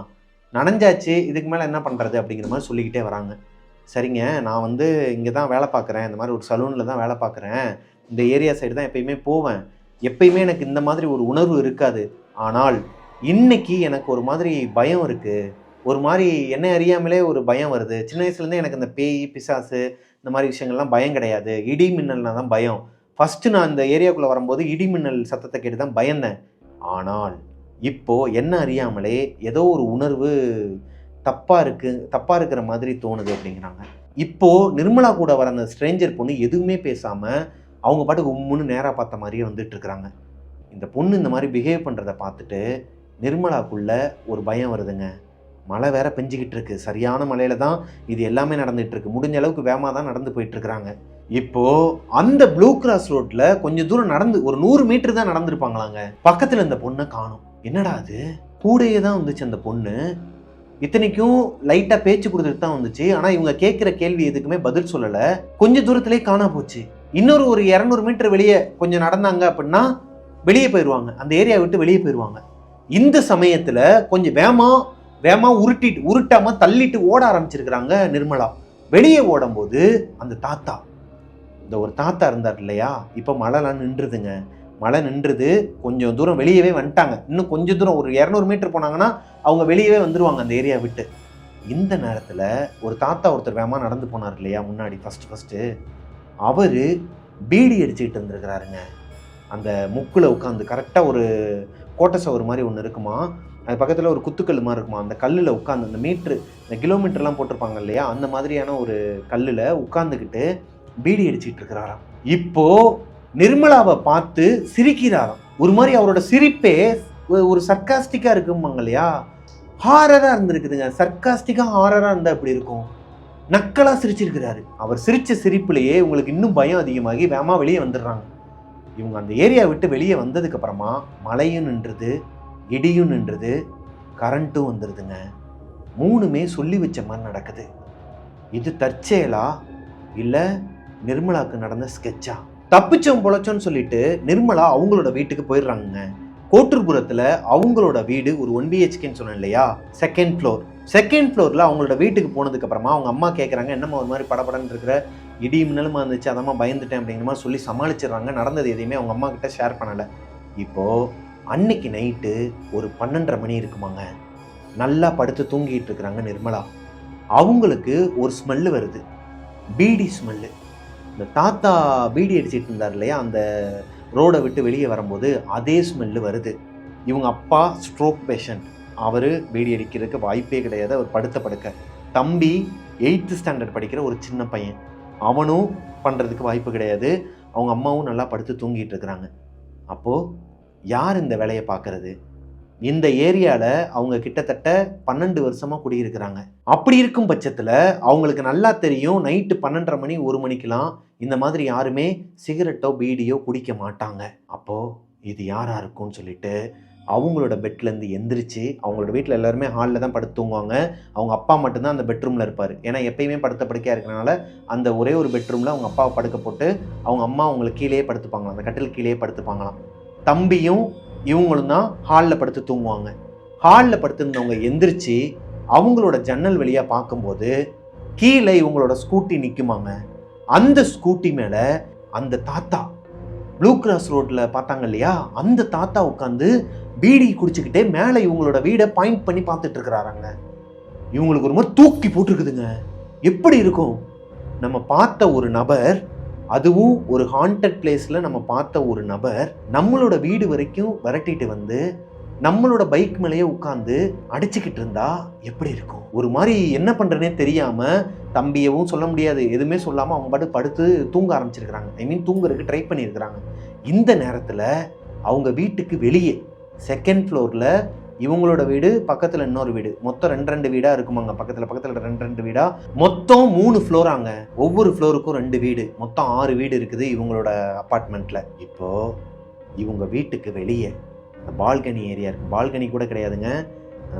நனைஞ்சாச்சு இதுக்கு மேலே என்ன பண்ணுறது அப்படிங்கிற மாதிரி சொல்லிக்கிட்டே வராங்க. சரிங்க நான் இங்கே தான் வேலை பார்க்குறேன், இந்த மாதிரி ஒரு சலூனில் தான் வேலை பார்க்குறேன், இந்த ஏரியா சைடு தான் எப்பயுமே போவேன், எப்பயுமே எனக்கு இந்த மாதிரி ஒரு உணர்வு இருக்காது, ஆனால் இன்னைக்கு எனக்கு ஒரு மாதிரி பயம் இருக்குது, ஒரு மாதிரி என்ன அறியாமலே ஒரு பயம் வருது, சின்ன வயசுலேருந்தே எனக்கு இந்த பேய் பிசாசு இந்த மாதிரி விஷயங்கள்லாம் பயம் கிடையாது, இடி மின்னல்னா தான் பயம், ஃபஸ்ட்டு நான் இந்த ஏரியாவுக்குள்ளே வரும்போது இடி மின்னல் சத்தத்தை கேட்டு தான் பயந்தேன், ஆனால் இப்போது என்ன அறியாமலே ஏதோ ஒரு உணர்வு தப்பாக இருக்கிற மாதிரி தோணுது அப்படிங்கிறாங்க. இப்போது நிர்மலா கூட வர அந்த ஸ்ட்ரேஞ்சர் பொண்ணு எதுவுமே பேசாமல் அவங்க பாட்டுக்கு உம்முன்னு நேராக பார்த்த மாதிரியே வந்துட்டுருக்குறாங்க. இந்த பொண்ணு இந்த மாதிரி பிஹேவ் பண்ணுறதை பார்த்துட்டு நிர்மலாக்குள்ளே ஒரு பயம் வருதுங்க. மழை வேற பெஞ்சிக்கிட்டு இருக்கு, சரியான மழையில தான் இது எல்லாமே நடந்துகிட்ருக்கு, முடிஞ்ச அளவுக்கு வேகமாக தான் நடந்து போயிட்டுருக்குறாங்க. இப்போ அந்த ப்ளூ கிராஸ் ரோட்ல கொஞ்சம் தூரம் நடந்து ஒரு 100 மீட்டர் தான் நடந்திருப்பாங்களாங்க. பக்கத்துல இந்த பொண்ணை காணோம். என்னடா அது, கூடையே தான் வந்துச்சு அந்த பொண்ணு. இத்தனைக்கும் லைட்டா பேச்சு கொடுத்துட்டு தான் வந்துச்சு. ஆனா இவங்க கேட்கிற கேள்வி எதுக்குமே பதில் சொல்லல. கொஞ்ச தூரத்திலே காணா போச்சு. இன்னொரு ஒரு 200 மீட்டர் வெளியே கொஞ்சம் நடந்தாங்க அப்படின்னா வெளியே போயிடுவாங்க, அந்த ஏரியா விட்டு வெளியே போயிடுவாங்க. இந்த சமயத்துல கொஞ்சம் வேமா உருட்டாம தள்ளிட்டு ஓட ஆரம்பிச்சிருக்கிறாங்க நிர்மலா. வெளியே ஓடும்போது அந்த தாத்தா, இந்த ஒரு தாத்தா இருந்தார் இல்லையா, இப்போ மழைலாம் நின்றுதுங்க. மழை நின்றுது, கொஞ்சம் தூரம் வெளியவே வந்துட்டாங்க. இன்னும் கொஞ்சம் தூரம் ஒரு 200 மீட்டர் போனாங்கன்னா அவங்க வெளியவே வந்துருவாங்க அந்த ஏரியா விட்டு. இந்த நேரத்தில் ஒரு தாத்தா ஒருத்தர் வேகமாக நடந்து போனார் இல்லையா முன்னாடி ஃபஸ்ட்டு அவர் பீடி அடிச்சுக்கிட்டு இருந்திருக்கிறாருங்க. அந்த முக்கில் உட்காந்து கரெக்டாக ஒரு கோட்டை சவர் மாதிரி ஒன்று இருக்குமா, அது பக்கத்தில் ஒரு குத்துக்கல் மாதிரி இருக்குமா, அந்த கல்லில் உட்காந்து அந்த இந்த கிலோமீட்டர்லாம் போட்டிருப்பாங்க இல்லையா, அந்த மாதிரியான ஒரு கல்லில் உட்காந்துக்கிட்டு பீடி அடிச்சுட்டு இருக்கிறாராம். இப்போ நிர்மலாவை பார்த்து சிரிக்கிறாராம். ஒரு மாதிரி அவரோட சிரிப்பே ஒரு சர்க்காஸ்டிக்கா இருக்குமாங்க இல்லையா, ஹாரரா இருந்திருக்குதுங்க. சர்க்காஸ்டிக்கா ஹாரரா இருந்தா எப்படி இருக்கும், நக்கலா சிரிச்சிருக்கிறாரு. அவர் சிரிச்ச சிரிப்புலேயே உங்களுக்கு இன்னும் பயம் அதிகமாகி வேகமா வெளியே வந்துடுறாங்க. இவங்க அந்த ஏரியா விட்டு வெளியே வந்ததுக்கு அப்புறமா மழையும் நின்றுது, இடியும் நின்றுது, கரண்ட்டும் வந்துடுதுங்க. மூணுமே சொல்லி வச்ச மாதிரி நடக்குது. இது தற்செயலா இல்லை நிர்மலாவுக்கு நடந்த ஸ்கெட்சா? தப்பிச்சோம் பொழைச்சோன்னு சொல்லிட்டு நிர்மலா அவங்களோட வீட்டுக்கு போயிடுறாங்க. கோட்டூர்புரத்தில் அவங்களோட வீடு ஒரு 1 BHKன்னு சொன்னேன் இல்லையா, செகண்ட் ஃப்ளோரில் அவங்களோட வீட்டுக்கு போனதுக்கு அப்புறமா அவங்க அம்மா கேட்குறாங்க, என்னம்மா ஒரு மாதிரி படபடன்னு இருக்கிற, இடி மின்னலுமா இருந்துச்சு, அதம்மா பயந்துட்டேன் அப்படிங்கிற மாதிரி சொல்லி சமாளிச்சிடுறாங்க. நடந்தது எதையுமே அவங்க அம்மா கிட்ட ஷேர் பண்ணலை. இப்போது அன்னைக்கு நைட்டு ஒரு 12:30 மணி இருக்குமாங்க. நல்லா படுத்து தூங்கிட்டு இருக்கிறாங்க நிர்மலா. அவங்களுக்கு ஒரு ஸ்மெல்லு வருது, பீடி ஸ்மெல்லு. இந்த தாத்தா பீடி அடிச்சிட்டு இருந்தார் இல்லையா, அந்த ரோடை விட்டு வெளியே வரும்போது அதே ஸ்மெல்லு வருது. இவங்க அப்பா ஸ்ட்ரோக் பேஷண்ட், அவர் பீடி அடிக்கிறதுக்கு வாய்ப்பே கிடையாது. அவர் படுக்க தம்பி 8th ஸ்டாண்டர்ட் படிக்கிற ஒரு சின்ன பையன், அவனும் பண்ணுறதுக்கு வாய்ப்பு கிடையாது. அவங்க அம்மாவும் நல்லா படுத்து தூங்கிட்டு இருக்கிறாங்க. அப்போது யார் இந்த வேலையை பார்க்கறது? இந்த ஏரியாவில் அவங்க கிட்டத்தட்ட 12 வருஷமாக குடியிருக்கிறாங்க. அப்படி இருக்கும் பட்சத்தில் அவங்களுக்கு நல்லா தெரியும், நைட்டு 12:30 மணி 1 மணிக்கெலாம் இந்த மாதிரி யாருமே சிகரெட்டோ பீடியோ குடிக்க மாட்டாங்க. அப்போது இது யாராக இருக்கும்னு சொல்லிட்டு அவங்களோட பெட்லேருந்து எந்திரிச்சு, அவங்களோட வீட்டில் எல்லாருமே ஹாலில் தான் படுத்து தூங்குவாங்க. அவங்க அப்பா மட்டும்தான் அந்த பெட்ரூமில் இருப்பார். ஏன்னா எப்பயுமே படுக்கையாக இருக்கிறனால அந்த ஒரே ஒரு பெட்ரூமில் அவங்க அப்பாவை படுக்க போட்டு அவங்க அம்மா அவங்களுக்கு கீழே படுத்துப்பாங்களாம், அந்த கட்டில் கீழே படுத்துப்பாங்களாம். தம்பியும் இவங்களும் தான் ஹாலில் படுத்து தூங்குவாங்க. ஹாலில் படுத்துருந்தவங்க எந்திரிச்சு அவங்களோட ஜன்னல் வழியாக பார்க்கும்போது கீழே இவங்களோட ஸ்கூட்டி நிற்குமாங்க. அந்த ஸ்கூட்டி மேலே அந்த தாத்தா ப்ளூ கிராஸ் ரோட்டில் பார்த்தாங்க இல்லையா, அந்த தாத்தா உட்காந்து பீடி குடிச்சுக்கிட்டே மேலே இவங்களோட வீடை பாயிண்ட் பண்ணி பார்த்துட்டு இருக்கிறாராங்க. இவங்களுக்கு ஒரு மாதிரி தூக்கி போட்டிருக்குதுங்க. எப்படி இருக்கும், நம்ம பார்த்த ஒரு நபர், அதுவும் ஒரு ஹாண்டட் பிளேஸில் நம்ம பார்த்த ஒரு நபர் நம்மளோட வீடு வரைக்கும் விரட்டிட்டு வந்து நம்மளோட பைக் மேலேயே உட்காந்து அடிச்சுக்கிட்டு இருந்தா எப்படி இருக்கும்? ஒரு மாதிரி என்ன பண்ணுறனே தெரியாமல், தம்பியவும் சொல்ல முடியாது, எதுவுமே சொல்லாமல் அவங்க பாட்டு படுத்து தூங்க ஆரம்பிச்சிருக்கிறாங்க. தூங்குறதுக்கு ட்ரை பண்ணியிருக்கிறாங்க. இந்த நேரத்தில் அவங்க வீட்டுக்கு வெளியே செகண்ட் ஃப்ளோரில் இவங்களோட வீடு, பக்கத்தில் இன்னொரு வீடு, மொத்தம் 2 வீடாக இருக்குமாங்க. பக்கத்தில் 2 வீடாக, மொத்தம் 3 ஃப்ளோராங்க. ஒவ்வொரு ஃப்ளோருக்கும் 2 வீடு, மொத்தம் 6 வீடு இருக்குது இவங்களோட அப்பார்ட்மெண்ட்டில். இப்போது இவங்க வீட்டுக்கு வெளியே பால்கனி ஏரியா இருக்குது. பால்கனி கூட கிடையாதுங்க,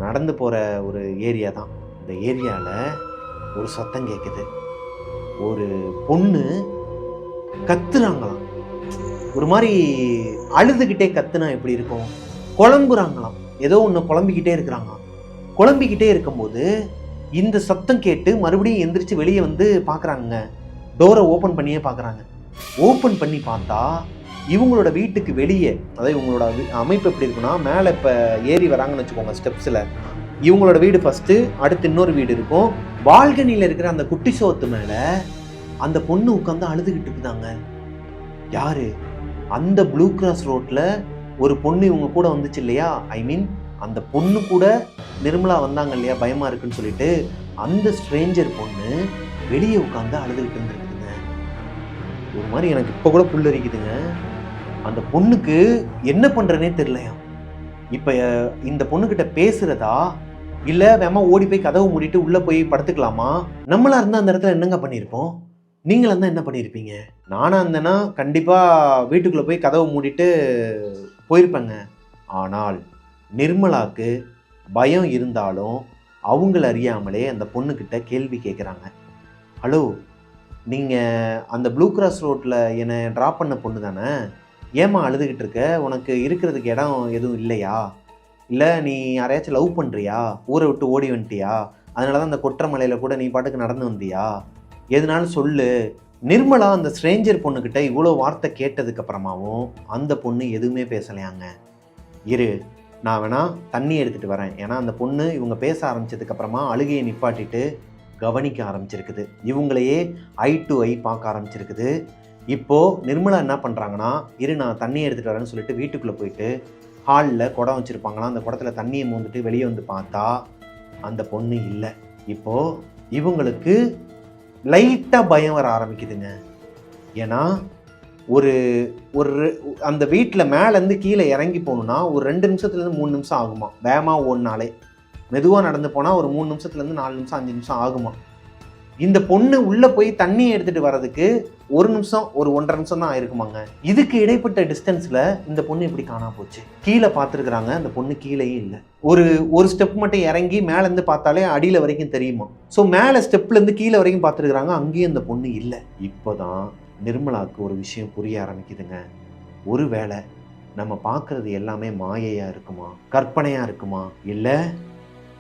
நடந்து போகிற ஒரு ஏரியா தான். இந்த ஏரியாவில் ஒரு சத்தம் கேட்குது. ஒரு பொண்ணு கத்துறாங்களாம். ஒரு மாதிரி அழுதுகிட்டே கத்துனா எப்படி இருக்கும், குழம்புறாங்களாம். ஏதோ ஒன்று குழம்பிக்கிட்டே இருக்கிறாங்களாம். குழம்பிக்கிட்டே இருக்கும்போது இந்த சத்தம் கேட்டு மறுபடியும் எந்திரிச்சு வெளியே வந்து பார்க்குறாங்க. டோரை ஓப்பன் பண்ணியே பார்க்குறாங்க. ஓப்பன் பண்ணி பார்த்தா இவங்களோட வீட்டுக்கு வெளியே, அதாவது இவங்களோட அமைப்பு எப்படி இருக்குன்னா, மேலே இப்போ ஏறி வராங்கன்னு வச்சுக்கோங்க ஸ்டெப்ஸில், இவங்களோட வீடு ஃபஸ்ட்டு, அடுத்து இன்னொரு வீடு இருக்கும். பால்கனியில் இருக்கிற அந்த குட்டி சோத்து மேலே அந்த பொண்ணு உட்காந்து அழுதுகிட்டு இருக்குதாங்க. யாரு? அந்த ப்ளூ கிராஸ் ரோட்டில் ஒரு பொண்ணு இவங்க கூட வந்துச்சு இல்லையா, அந்த பொண்ணு கூட நிர்மலா வந்தாங்க இல்லையா பயமாக இருக்குன்னு சொல்லிட்டு, அந்த ஸ்ட்ரேஞ்சர் பொண்ணு வெளியே உட்காந்து அழுதுகிட்டு இருந்துருக்குதுங்க. ஒரு மாதிரி எனக்கு இப்போ கூட புல்லரிக்குதுங்க. அந்த பொண்ணுக்கு என்ன பண்ணுறனே தெரியலையா. இப்போ இந்த பொண்ணுக்கிட்ட பேசுகிறதா இல்லை வேமா ஓடி போய் கதவு மூடிட்டு உள்ளே போய் படுத்துக்கலாமா? நம்மளா இருந்தால் அந்த இடத்துல என்னங்க பண்ணியிருப்போம்? நீங்களும் தான் என்ன பண்ணியிருப்பீங்க? நானாக இருந்தேன்னா கண்டிப்பாக வீட்டுக்குள்ளே போய் கதவை மூடிட்டு போயிருப்பேங்க. ஆனால் நிர்மலாக்கு பயம் இருந்தாலும் அவங்கள அறியாமலே அந்த பொண்ணுக்கிட்ட கேள்வி கேட்குறாங்க. ஹலோ, நீங்கள் அந்த ப்ளூ கிராஸ் ரோட்டில் என்னை ட்ராப் பண்ண பொண்ணு தானே? ஏம்மா அழுதுகிட்டு இருக்க? உனக்கு இருக்கிறதுக்கு இடம் எதுவும் இல்லையா? இல்லை நீ யாரையாச்சும் லவ் பண்ணுறியா? ஊரை விட்டு ஓடி வந்துட்டியா? அதனால தான் அந்த கொற்றமலையில் கூட நீ பாட்டுக்கு நடந்து வந்தியா? எதுனாலும் சொல்லு. நிர்மலா அந்த ஸ்ட்ரேஞ்சர் பொண்ணுக்கிட்ட இவ்வளோ வார்த்தை கேட்டதுக்கப்புறமாவும் அந்த பொண்ணு எதுவுமே பேசலையாங்க. இரு, நான் வேணா தண்ணி எடுத்துகிட்டு வரேன். ஏன்னா அந்த பொண்ணு இவங்க பேச ஆரம்பித்ததுக்கப்புறமா அழுகையை நிப்பாட்டிட்டு கவனிக்க ஆரம்பிச்சிருக்குது. இவங்களையே ஐ டு ஐ பார்க்க ஆரம்பிச்சிருக்குது. இப்போது நிர்மலா என்ன பண்ணுறாங்கன்னா, இரு நான் தண்ணி எடுத்துகிட்டு வரேன்னு சொல்லிட்டு வீட்டுக்குள்ளே போயிட்டு ஹாலில் குடம் வச்சுருப்பாங்களாம், அந்த குடத்தில் தண்ணியை மூந்துட்டு வெளியே வந்து பார்த்தா அந்த பொண்ணு இல்லை. இப்போது இவங்களுக்கு லைட்டாக பயம் வர ஆரம்பிக்குதுங்க. ஏன்னா ஒரு ஒரு அந்த வீட்டில் மேலேருந்து கீழே இறங்கி போகணுன்னா ஒரு 2 நிமிஷத்துலேருந்து 3 நிமிஷம் ஆகுமா. வேகமாக ஓடினாலே, மெதுவாக நடந்து போனால் ஒரு 3 நிமிஷத்துலேருந்து 4 நிமிஷம் 5 நிமிஷம் ஆகுமா. இந்த பொண்ணு உள்ளே போய் தண்ணியை எடுத்துகிட்டு வர்றதுக்கு 1 நிமிஷம், ஒரு 1.5 நிமிஷம் தான் ஆயிருக்குமாங்க. இதுக்கு இடைப்பட்ட டிஸ்டன்ஸில் இந்த பொண்ணு இப்படி காணா போச்சு. கீழே பார்த்துருக்குறாங்க, அந்த பொண்ணு கீழேயும் இல்லை. ஒரு ஸ்டெப் மட்டும் இறங்கி மேலேருந்து பார்த்தாலே அடியில் வரைக்கும் தெரியுமா. ஸோ மேலே ஸ்டெப்லேருந்து கீழே வரைக்கும் பார்த்துருக்குறாங்க, அங்கேயும் அந்த பொண்ணு இல்லை. இப்போ தான் நிர்மலாவுக்கு ஒரு விஷயம் புரிய ஆரம்பிக்குதுங்க. ஒருவேளை நம்ம பார்க்குறது எல்லாமே மாயையாக இருக்குமா, கற்பனையாக இருக்குமா, இல்லை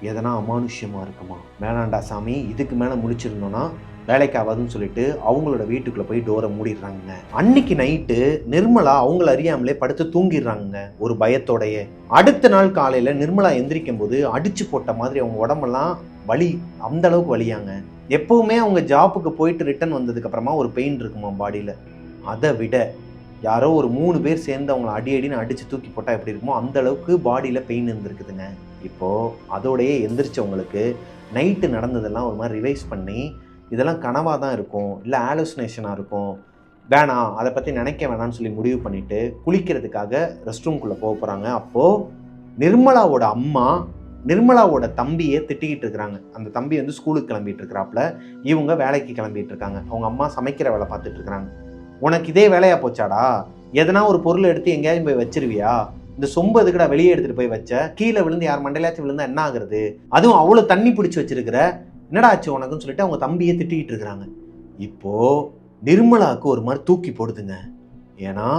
எதனா அமானுஷ்யமாக இருக்குமா? வேணாண்டா சாமி, இதுக்கு மேலே முடிச்சிருந்தோன்னா வேலைக்கு ஆகாதுன்னு சொல்லிட்டு அவங்களோட வீட்டுக்குள்ளே போய் டோரை மூடிடுறாங்க. அன்னைக்கு நைட்டு நிர்மலா அவங்கள அறியாமலே படுத்து தூங்கிடுறாங்க ஒரு பயத்தோடையே. அடுத்த நாள் காலையில் நிர்மலா எந்திரிக்கும் போது அடிச்சு போட்ட மாதிரி அவங்க உடம்பெல்லாம் வலி, அந்த அளவுக்கு வலியாங்க. எப்பவுமே அவங்க ஜாப்புக்கு போயிட்டு ரிட்டர்ன் வந்ததுக்கப்புறமா ஒரு பெயின் இருக்குமா பாடியில். அதை விட யாரோ ஒரு 3 பேர் சேர்ந்து அவங்கள அடின்னு அடித்து தூக்கி போட்டால் எப்படி இருக்குமோ அந்த அளவுக்கு பாடியில் பெயின் இருந்திருக்குதுங்க. இப்போது அதோடையே எந்திரிச்சவங்களுக்கு நைட்டு நடந்ததெல்லாம் ஒரு மாதிரி ரிவைஸ் பண்ணி இதெல்லாம் கனவாக தான் இருக்கும், இல்லை ஆலோசினேஷனாக இருக்கும், வேணாம் அதை பற்றி நினைக்க வேணான்னு சொல்லி முடிவு பண்ணிவிட்டு குளிக்கிறதுக்காக ரெஸ்ட் ரூம்குள்ளே போக போகிறாங்க. அப்போது நிர்மலாவோட அம்மா நிர்மலாவோட தம்பியை திட்டிக்கிட்டு இருக்கிறாங்க. அந்த தம்பி வந்து ஸ்கூலுக்கு கிளம்பிட்டு இருக்கிறாப்புல, இவங்க வேலைக்கு கிளம்பிட்டு இருக்காங்க. அவங்க அம்மா சமைக்கிற வேலை பார்த்துட்டு இருக்கிறாங்க. உனக்கு இதே வேலையாக போச்சாடா? எதனா ஒரு பொருளை எடுத்து எங்கேயாவது போய் வச்சிருவியா? இந்த சொம்பு எதுக்குடா வெளியே எடுத்துகிட்டு போய் வச்ச? கீழே விழுந்து யார் மண்டையிலாச்சும் விழுந்தா என்ன ஆகுறது? அதுவும் அவ்வளோ தண்ணி பிடிச்சி வச்சிருக்கிற, என்னடா ஆச்சு உனக்குன்னு சொல்லிட்டு அவங்க தம்பியை திட்டிகிட்டு இருக்கிறாங்க. இப்போது நிர்மலாவுக்கு ஒரு மாதிரி தூக்கி போடுதுங்க. ஏன்னா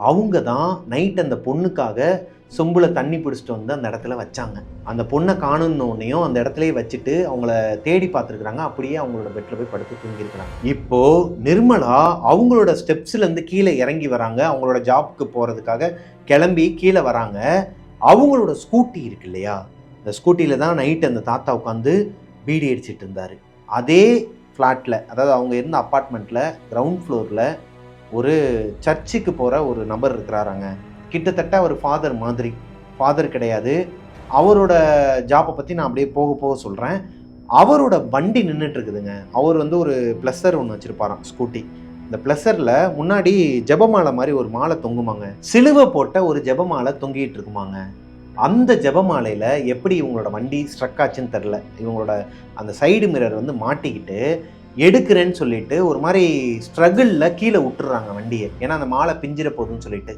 அவங்க தான் நைட் அந்த பொண்ணுக்காக சொம்புல தண்ணி பிடிச்சிட்டு வந்து அந்த இடத்துல வச்சாங்க. அந்த பொண்ணை காணுன்னொன்னையும் அந்த இடத்துலயே வச்சுட்டு அவங்கள தேடி பார்த்துருக்குறாங்க. அப்படியே அவங்களோட பெட்டில் போய் படுத்து தூங்கியிருக்கிறாங்க. இப்போ நிர்மலா அவங்களோட ஸ்டெப்ஸ்லேருந்து கீழே இறங்கி வராங்க. அவங்களோட ஜாப்புக்கு போகிறதுக்காக கிளம்பி கீழே வராங்க. அவங்களோட ஸ்கூட்டி இருக்கு இல்லையா, இந்த ஸ்கூட்டியில் தான் நைட்டு அந்த தாத்தா உட்காந்து பீடி அடிச்சிட்டு இருந்தார். அதே ஃப்ளாட்டில், அதாவது அவங்க இருந்த அப்பார்ட்மெண்ட்டில் கிரவுண்ட் ஃப்ளோரில் ஒரு சர்ச்சுக்கு போகிற ஒரு நபர் இருக்கிறாராங்க. கிட்டத்தட்ட அவர் ஃபாதர் மாதிரி. ஃபாதர் கிடையாது, அவரோட ஜாப்பை பற்றி நான் அப்படியே போக போக சொல்கிறேன். அவரோட வண்டி நின்றுட்டு இருக்குதுங்க. அவர் வந்து ஒரு ப்ளஸர் ஒன்று வச்சுருப்பாராம், ஸ்கூட்டி. இந்த ப்ளஸரில் முன்னாடி ஜெபமாலை மாதிரி ஒரு மாலை தொங்குமாங்க. சிலுவை போட்ட ஒரு ஜெபமாலை தொங்கிட்டு இருக்குமாங்க. அந்த ஜெபமாலையில் எப்படி இவங்களோட வண்டி ஸ்ட்ரக் ஆச்சுன்னு தெரில. இவங்களோட அந்த சைடு மிரர் வந்து மாட்டிக்கிட்டு எடுக்கிறேன்னு சொல்லிட்டு ஒரு மாதிரி ஸ்ட்ரகிளில் கீழே விட்டுறாங்க வண்டியை. ஏன்னா அந்த மாலை பிஞ்சிட போகுதுன்னு சொல்லிட்டு.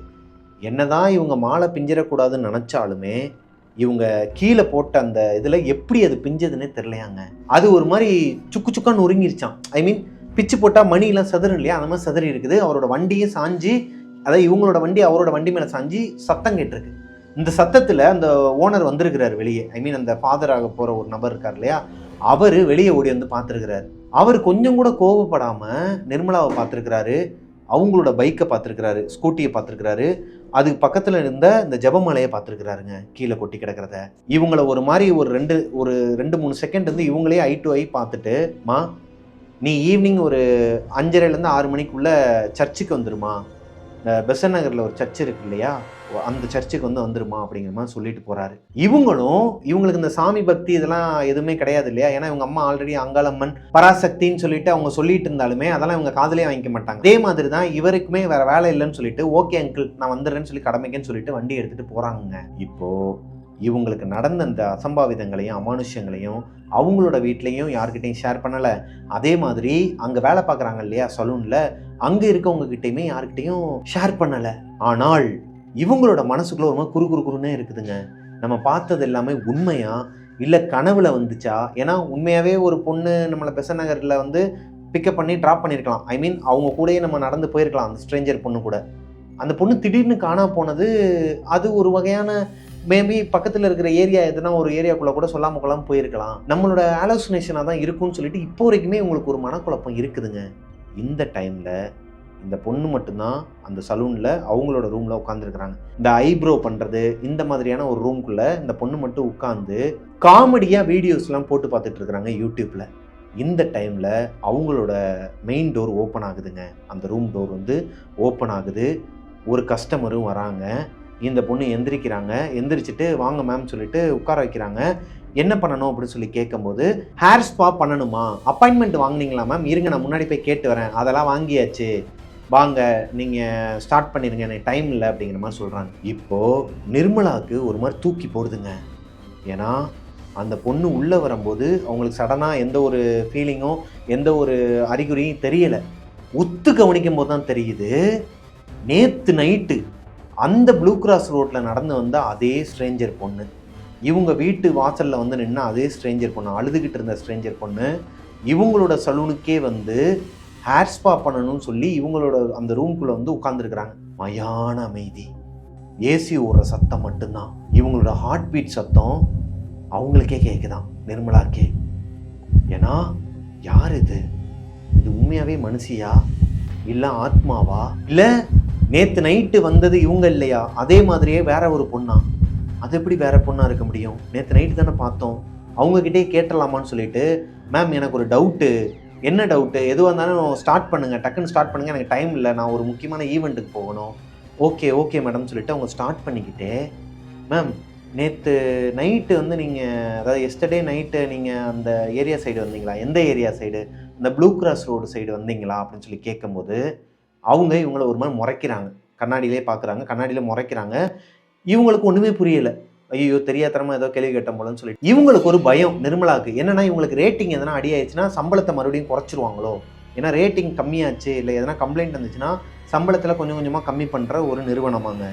என்னதான் இவங்க மாலை பிஞ்சிடக்கூடாதுன்னு நினச்சாலுமே இவங்க கீழே போட்ட அந்த இதில் எப்படி அது பிஞ்சதுன்னே தெரிலையாங்க. அது ஒரு மாதிரி சுக்கு சுக்கான்னு நொறுங்கிருச்சான். ஐ மீன் பிச்சு போட்டால் மணியெல்லாம் சதுரும் இல்லையா, அந்த மாதிரி சதுரி இருக்குது. அவரோட வண்டியும் சாஞ்சி, அதாவது இவங்களோட வண்டி அவரோட வண்டி மேலே சாஞ்சி சத்தம் கேட்டிருக்கு. இந்த சத்தத்தில் அந்த ஓனர் வந்திருக்கிறார் வெளியே. ஐ மீன் அந்த ஃபாதராக போகிற ஒரு நபர் இருக்கார் இல்லையா, அவர் வெளியே ஓடி வந்து பார்த்துருக்கிறார். அவர் கொஞ்சம் கூட கோபப்படாமல் நிர்மலாவை பார்த்துருக்கிறாரு, அவங்களோட பைக்கை பார்த்துருக்கிறாரு, ஸ்கூட்டியை பார்த்துருக்கிறாரு, அதுக்கு பக்கத்தில் இருந்த இந்த ஜெபமாலையை பார்த்துருக்கிறாருங்க கீழே கொட்டி கிடக்கிறத. இவங்கள ஒரு மாதிரி ஒரு 2-3 செகண்ட் வந்து இவங்களே ஐ டு ஐ பார்த்துட்டு, மா நீ ஈவினிங் ஒரு 5:30லேருந்து 6 மணிக்குள்ளே சர்ச்சுக்கு வந்துருமா, இந்த பெசன் நகரில் ஒரு சர்ச் இருக்கு இல்லையா, அந்த சர்ச்சுக்கு வந்துருமா அப்படிங்கிற மாதிரி சொல்லிட்டு போகிறாரு. இவங்களுக்கு இந்த சாமி பக்தி இதெல்லாம் எதுவுமே கிடையாது இல்லையா. ஏன்னா இவங்க அம்மா ஆல்ரெடி அங்காளம்மன் பராசக்தின்னு சொல்லிட்டு அவங்க சொல்லிட்டு இருந்தாலுமே அதெல்லாம் இவங்க காதலே வாங்கிக்க மாட்டாங்க. அதே மாதிரி தான் இவருக்குமே வேற வேலை இல்லைன்னு சொல்லிட்டு, ஓகே அங்கிள் நான் வந்துடுறேன்னு சொல்லி கடமைக்குன்னு சொல்லிட்டு வண்டி எடுத்துகிட்டு போகிறாங்க. இப்போது இவங்களுக்கு நடந்த அந்த அசம்பாவிதங்களையும் அமானுஷ்யங்களையும் அவங்களோட வீட்லேயும் யார்கிட்டையும் ஷேர் பண்ணலை. அதே மாதிரி அங்கே வேலை பார்க்குறாங்க இல்லையா சலூனில், அங்கே இருக்கவங்ககிட்டையுமே யார்கிட்டையும் ஷேர் பண்ணலை. ஆனால் இவங்களோட மனசுக்குள்ள ஒரு மாதிரி குறுகுறுன்னே இருக்குதுங்க. நம்ம பார்த்தது எல்லாமே உண்மையா இல்லை கனவுல வந்துச்சா? ஏன்னா உண்மையாகவே ஒரு பொண்ணு நம்மளை பெசன்ட் நகரில் வந்து பிக்கப் பண்ணி ட்ராப் பண்ணியிருக்கலாம். ஐ மீன் அவங்க கூடயே நம்ம நடந்து போயிருக்கலாம், அந்த ஸ்ட்ரேஞ்சர் பொண்ணு கூட. அந்த பொண்ணு திடீர்னு காணாம போனது, அது ஒரு வகையான மேபி பக்கத்தில் இருக்கிற ஏரியா எதுனா ஒரு ஏரியாக்குள்ளே கூட சொல்லாமல் கொள்ளாமல் போயிருக்கலாம். நம்மளோட ஆலோசினேஷனாக தான் இருக்கும்னு சொல்லிட்டு இப்போ வரைக்குமே உங்களுக்கு ஒரு மனக்குழப்பம் இருக்குதுங்க. இந்த டைமில் இந்த பொண்ணு மட்டும்தான் அந்த சலூனில் அவங்களோட ரூமில் உட்காந்துருக்குறாங்க. இந்த ஐப்ரோ பண்ணுறது இந்த மாதிரியான ஒரு ரூம்குள்ளே இந்த பொண்ணு மட்டும் உட்காந்து காமெடியாக வீடியோஸ்லாம் போட்டு பார்த்துட்டு இருக்கிறாங்க யூடியூப்பில். இந்த டைமில் அவங்களோட மெயின் டோர் ஓப்பன் ஆகுதுங்க. அந்த ரூம் டோர் வந்து ஓப்பன் ஆகுது. ஒரு கஸ்டமரும் வராங்க. இந்த பொண்ணு எந்திரிக்கிறாங்க. எந்திரிச்சிட்டு வாங்க மேம் சொல்லிட்டு உட்கார வைக்கிறாங்க. என்ன பண்ணணும் அப்படின்னு சொல்லி கேட்கும்போது, ஹேர் ஸ்பா பண்ணணுமா, அப்பாயின்மெண்ட் வாங்கினீங்களா மேம், இருங்க நான் முன்னாடி போய் கேட்டு வரேன், அதெல்லாம் வாங்கியாச்சு, வாங்க நீங்கள் ஸ்டார்ட் பண்ணிடுங்க, எனக்கு டைம் இல்லை அப்படிங்கிற மாதிரி சொல்கிறாங்க. இப்போது நிர்மலாவுக்கு ஒரு மாதிரி தூக்கி போடுதுங்க. ஏன்னா அந்த பொண்ணு உள்ளே வரும்போது அவங்களுக்கு சடனாக எந்த ஒரு ஃபீலிங்கும் எந்த ஒரு அறிகுறியும் தெரியலை. ஒத்து கவனிக்கும் போது தான் தெரியுது, நேற்று நைட்டு அந்த ப்ளூ கிராஸ் ரோட்டில் நடந்து வந்த அதே ஸ்ட்ரேஞ்சர் பொண்ணு, இவங்க வீட்டு வாசலில் வந்து நின்று அதே ஸ்ட்ரேஞ்சர் பொண்ணு, அழுதுகிட்டு இருந்த ஸ்ட்ரேஞ்சர் பொண்ணு இவங்களோட சலூனுக்கே வந்து ஹேர் ஸ்பா பண்ணணும்னு சொல்லி இவங்களோட அந்த ரூம்குள்ளே வந்து உட்காந்துருக்குறாங்க. மயான அமைதி, ஏசி ஓடுற சத்தம் மட்டும்தான். இவங்களோட ஹார்ட் பீட் சத்தம் அவங்களுக்கே கேட்குதான், நிர்மலாக்கே. ஏன்னா யார் இது? இது உண்மையாகவே மனுஷியா இல்லை ஆத்மாவா? இல்லை நேற்று நைட்டு வந்தது இவங்க இல்லையா, அதே மாதிரியே வேற ஒரு பொண்ணா? அது எப்படி வேற பொண்ணாக இருக்க முடியும்? நேற்று நைட்டு தானே பார்த்தோம், அவங்கக்கிட்டே கேட்டலாமான்னு சொல்லிட்டு, மேம் எனக்கு ஒரு டவுட்டு. என்ன டவுட்டு? எதுவாக இருந்தாலும் ஸ்டார்ட் பண்ணுங்கள், டக்குன்னு ஸ்டார்ட் பண்ணுங்கள், எனக்கு டைம் இல்லை, நான் ஒரு முக்கியமான ஈவெண்ட்டுக்கு போகணும். ஓகே மேடம் சொல்லிட்டு அவங்க ஸ்டார்ட் பண்ணிக்கிட்டே, மேம் நேற்று நைட்டு வந்து நீங்கள், அதாவது எஸ்டர்டே நைட்டு நீங்கள் அந்த ஏரியா சைடு வந்தீங்களா? எந்த ஏரியா சைடு? அந்த ப்ளூ கிராஸ் ரோடு சைடு வந்தீங்களா அப்படின்னு சொல்லி கேட்கும்போது அவங்க இவங்கள ஒரு மாதிரி முறைக்கிறாங்க. கண்ணாடியிலே பார்க்குறாங்க, கண்ணாடியில் முறைக்கிறாங்க. இவங்களுக்கு ஒன்றுமே புரியலை. ஐயோ தெரியாதனமாக ஏதோ கேள்வி கேட்ட போலன்னு சொல்லிட்டு இவங்களுக்கு ஒரு பயம் நிர்மலாவுக்கு. என்னன்னா இவங்களுக்கு ரேட்டிங் எதனா அடி ஆயிடுச்சுன்னா சம்பளத்தை மறுபடியும் குறைச்சிருவாங்களோ, ஏன்னா ரேட்டிங் கம்மியாச்சு இல்லை எதனா கம்ப்ளைண்ட் வந்துச்சுன்னா சம்பளத்தில் கொஞ்சம் கொஞ்சமாக கம்மி பண்ணுற ஒரு நிறுவனமாங்க.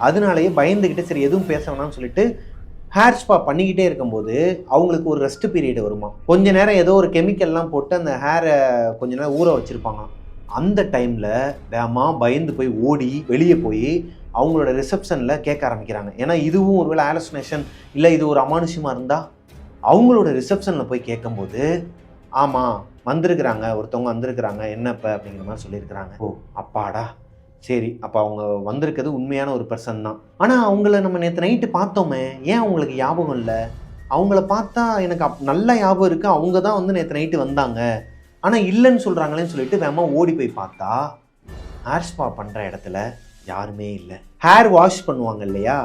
அதனாலேயே பயந்துக்கிட்டு சரி எதுவும் பேச வேணாம்னு சொல்லிட்டு ஹேர் ஸ்பா பண்ணிக்கிட்டே இருக்கும்போது அவங்களுக்கு ஒரு ரெஸ்ட் பீரியட் வருமா. கொஞ்ச நேரம் ஏதோ ஒரு கெமிக்கல்லாம் போட்டு அந்த ஹேரை கொஞ்ச நேரம் ஊற வச்சுருப்பாங்க. அந்த டைமில் வேகமாக பயந்து போய் ஓடி வெளியே போய் அவங்களோட ரிசப்ஷனில் கேட்க ஆரம்பிக்கிறாங்க. ஏன்னா இதுவும் ஒரு வேளை ஹாலுசினேஷன் இல்லை இது ஒரு அமானுஷ்யமாக இருந்தால் அவங்களோட ரிசப்ஷனில் போய் கேட்கும்போது, ஆமாம் வந்திருக்கிறாங்க, ஒருத்தவங்க வந்திருக்கிறாங்க, என்னப்போ அப்படிங்கிற மாதிரி சொல்லியிருக்கிறாங்க. ஓ அப்பாடா, சரி அப்போ அவங்க வந்திருக்கிறது உண்மையான ஒரு பர்சன் தான். ஆனால் அவங்கள நம்ம நேற்று நைட்டு பார்த்தோமே, ஏன் அவங்களுக்கு ஞாபகம் இல்லை? அவங்கள பார்த்தா எனக்கு நல்ல ஞாபகம் இருக்குது, அவங்க தான் வந்து நேற்று நைட்டு வந்தாங்க, ஆனால் இல்லைன்னு சொல்கிறாங்களேன்னு சொல்லிட்டு வேகமாக ஓடி போய் பார்த்தா ஹேர் ஸ்பா பண்ணுற இடத்துல யாருமே இல்லை. ஹேர் வாஷ் பண்ணுவாங்க இல்லையா,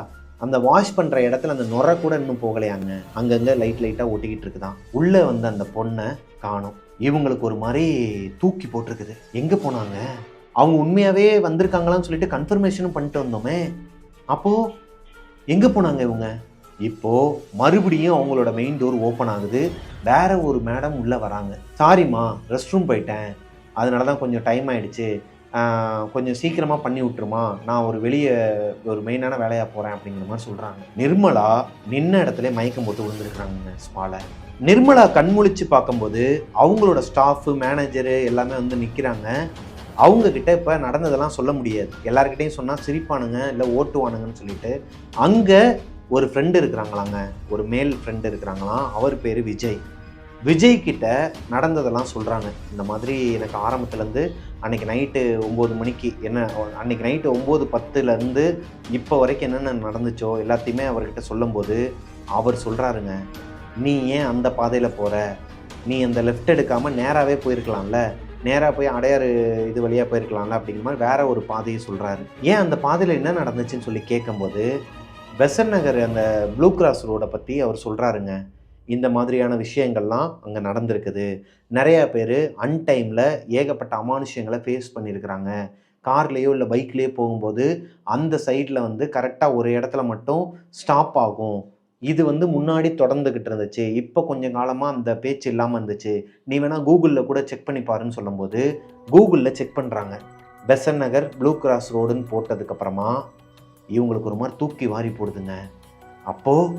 அந்த வாஷ் பண்ணுற இடத்துல அந்த நுரை கூட இன்னும் போகலையாங்க. அங்கங்கே லைட்டாக ஒட்டிக்கிட்டு இருக்குதான். உள்ளே வந்து அந்த பொண்ணை காணோம். இவங்களுக்கு ஒரு மாதிரி தூக்கி போட்டிருக்குது. எங்கே போனாங்க? அவங்க உண்மையாகவே வந்திருக்காங்களான்னு சொல்லிட்டு கன்ஃபர்மேஷனும் பண்ணிட்டு வந்தோமே, அப்போது எங்கே போனாங்க இவங்க? இப்போது மறுபடியும் அவங்களோட மெயின் டோர் ஓப்பன் ஆகுது. வேற ஒரு மேடம் உள்ளே வராங்க. சாரிம்மா ரெஸ்ட் ரூம் போயிட்டேன், அதனால தான் கொஞ்சம் டைம் ஆகிடுச்சு, கொஞ்சம் சீக்கிரமாக பண்ணி விட்டுருமா, நான் ஒரு வெளியே ஒரு மெயினான வேலையாக போகிறேன் அப்படிங்கிற மாதிரி சொல்கிறாங்க. நிர்மலா நின்ன இடத்துல மயக்கம் போட்டு விழுந்துருக்குறாங்க ஸ்பால. நிர்மலா கண்முழிச்சு பார்க்கும்போது அவங்களோட ஸ்டாஃபு மேனேஜரு எல்லாமே வந்து நிற்கிறாங்க. அவங்கக்கிட்ட இப்போ நடந்ததெல்லாம் சொல்ல முடியாது. எல்லாருக்கிட்டையும் சொன்னால் சிரிப்பானுங்க இல்லை ஓட்டுவானுங்கன்னு சொல்லிட்டு அங்கே ஒரு ஃப்ரெண்டு இருக்கிறாங்களாங்க, ஒரு மேல் ஃப்ரெண்டு இருக்கிறாங்களாம். அவர் பேர் விஜய். விஜய்கிட்ட நடந்ததெல்லாம் சொல்கிறாங்க. இந்த மாதிரி எனக்கு ஆரம்பத்துலேருந்து அன்றைக்கி நைட்டு 9 மணிக்கு அன்றைக்கி நைட்டு 9:10 இப்போ வரைக்கும் என்னென்ன நடந்துச்சோ எல்லாத்தையுமே அவர்கிட்ட சொல்லும்போது அவர் சொல்கிறாருங்க, நீ ஏன் அந்த பாதையில் போகிற, நீ அந்த லெஃப்ட் எடுக்காமல் நேராகவே போயிருக்கலாம்ல, நேராக போய் அடையாறு இது வழியாக போயிருக்கலாம்ல அப்படிங்கிற மாதிரி வேற ஒரு பாதையை சொல்கிறாரு. ஏன் அந்த பாதையில் என்ன நடந்துச்சுன்னு சொல்லி கேட்கும்போது பெசன்ட் நகர் அந்த ப்ளூ கிராஸ் ரோடை பற்றி அவர் சொல்கிறாருங்க. இந்த மாதிரியான விஷயங்கள்லாம் அங்கே நடந்திருக்குது. நிறையா பேர் அன்டைமில் ஏகப்பட்ட அமானுஷ்யங்களை ஃபேஸ் பண்ணியிருக்கிறாங்க. கார்லேயோ இல்லை பைக்லேயோ போகும்போது அந்த சைடில் வந்து கரெக்டாக ஒரு இடத்துல மட்டும் ஸ்டாப் ஆகும். இது வந்து முன்னாடி தொடர்ந்துகிட்டு இருந்துச்சு, இப்போ கொஞ்சம் காலமாக அந்த பேச்சு இல்லாமல் இருந்துச்சு, நீ வேணால் கூகுளில் கூட செக் பண்ணி பாருன்னு சொல்லும்போது கூகுளில் செக் பண்ணுறாங்க. பெசன்ட் நகர் ப்ளூ கிராஸ் ரோடுன்னு போட்டதுக்கப்புறமா இவங்களுக்கு ஒரு மாதிரி தூக்கி வாரி போடுதுங்க. அப்போது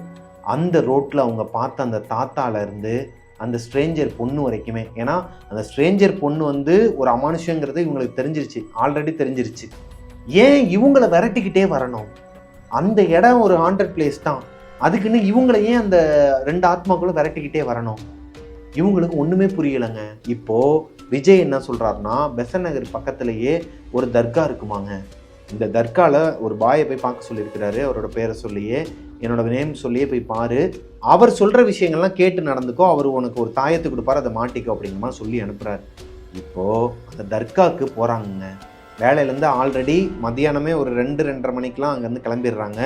அந்த ரோட்டில் அவங்க பார்த்த அந்த தாத்தாலேருந்து அந்த ஸ்ட்ரேஞ்சர் பொண்ணு வரைக்குமே, ஏன்னா அந்த ஸ்ட்ரேஞ்சர் பொண்ணு வந்து ஒரு அமானுஷங்கிறது இவங்களுக்கு தெரிஞ்சிருச்சு, ஆல்ரெடி தெரிஞ்சிருச்சு. ஏன் இவங்களை விரட்டிக்கிட்டே வரணும்? அந்த இடம் ஒரு ஹாண்டட் பிளேஸ் தான், அதுக்குன்னு இவங்களை ஏன் அந்த 2 ஆத்மாக்களும் விரட்டிக்கிட்டே வரணும்? இவங்களுக்கு ஒன்றுமே புரியலைங்க. இப்போது விஜய் என்ன சொல்கிறாருன்னா, பெசன்ட் நகர் பக்கத்துலேயே ஒரு தர்கா இருக்குமாங்க. இந்த தர்காவில் ஒரு பாயை போய் பார்க்க சொல்லியிருக்கிறாரு. அவரோட பேரை சொல்லியே, என்னோட நேம் சொல்லியே போய் பாரு, அவர் சொல்கிற விஷயங்கள்லாம் கேட்டு நடந்துக்கோ, அவர் உனக்கு ஒரு தாயத்து கொடுப்பாரு, அதை மாட்டிக்கோ அப்படிங்கிற மாதிரி சொல்லி அனுப்புகிறாரு. இப்போது அந்த தர்காவுக்கு போகிறாங்கங்க. வேலையிலேருந்து ஆல்ரெடி மத்தியானமே ஒரு 2-2:30 மணிக்கெலாம் அங்கேருந்து கிளம்பிடுறாங்க.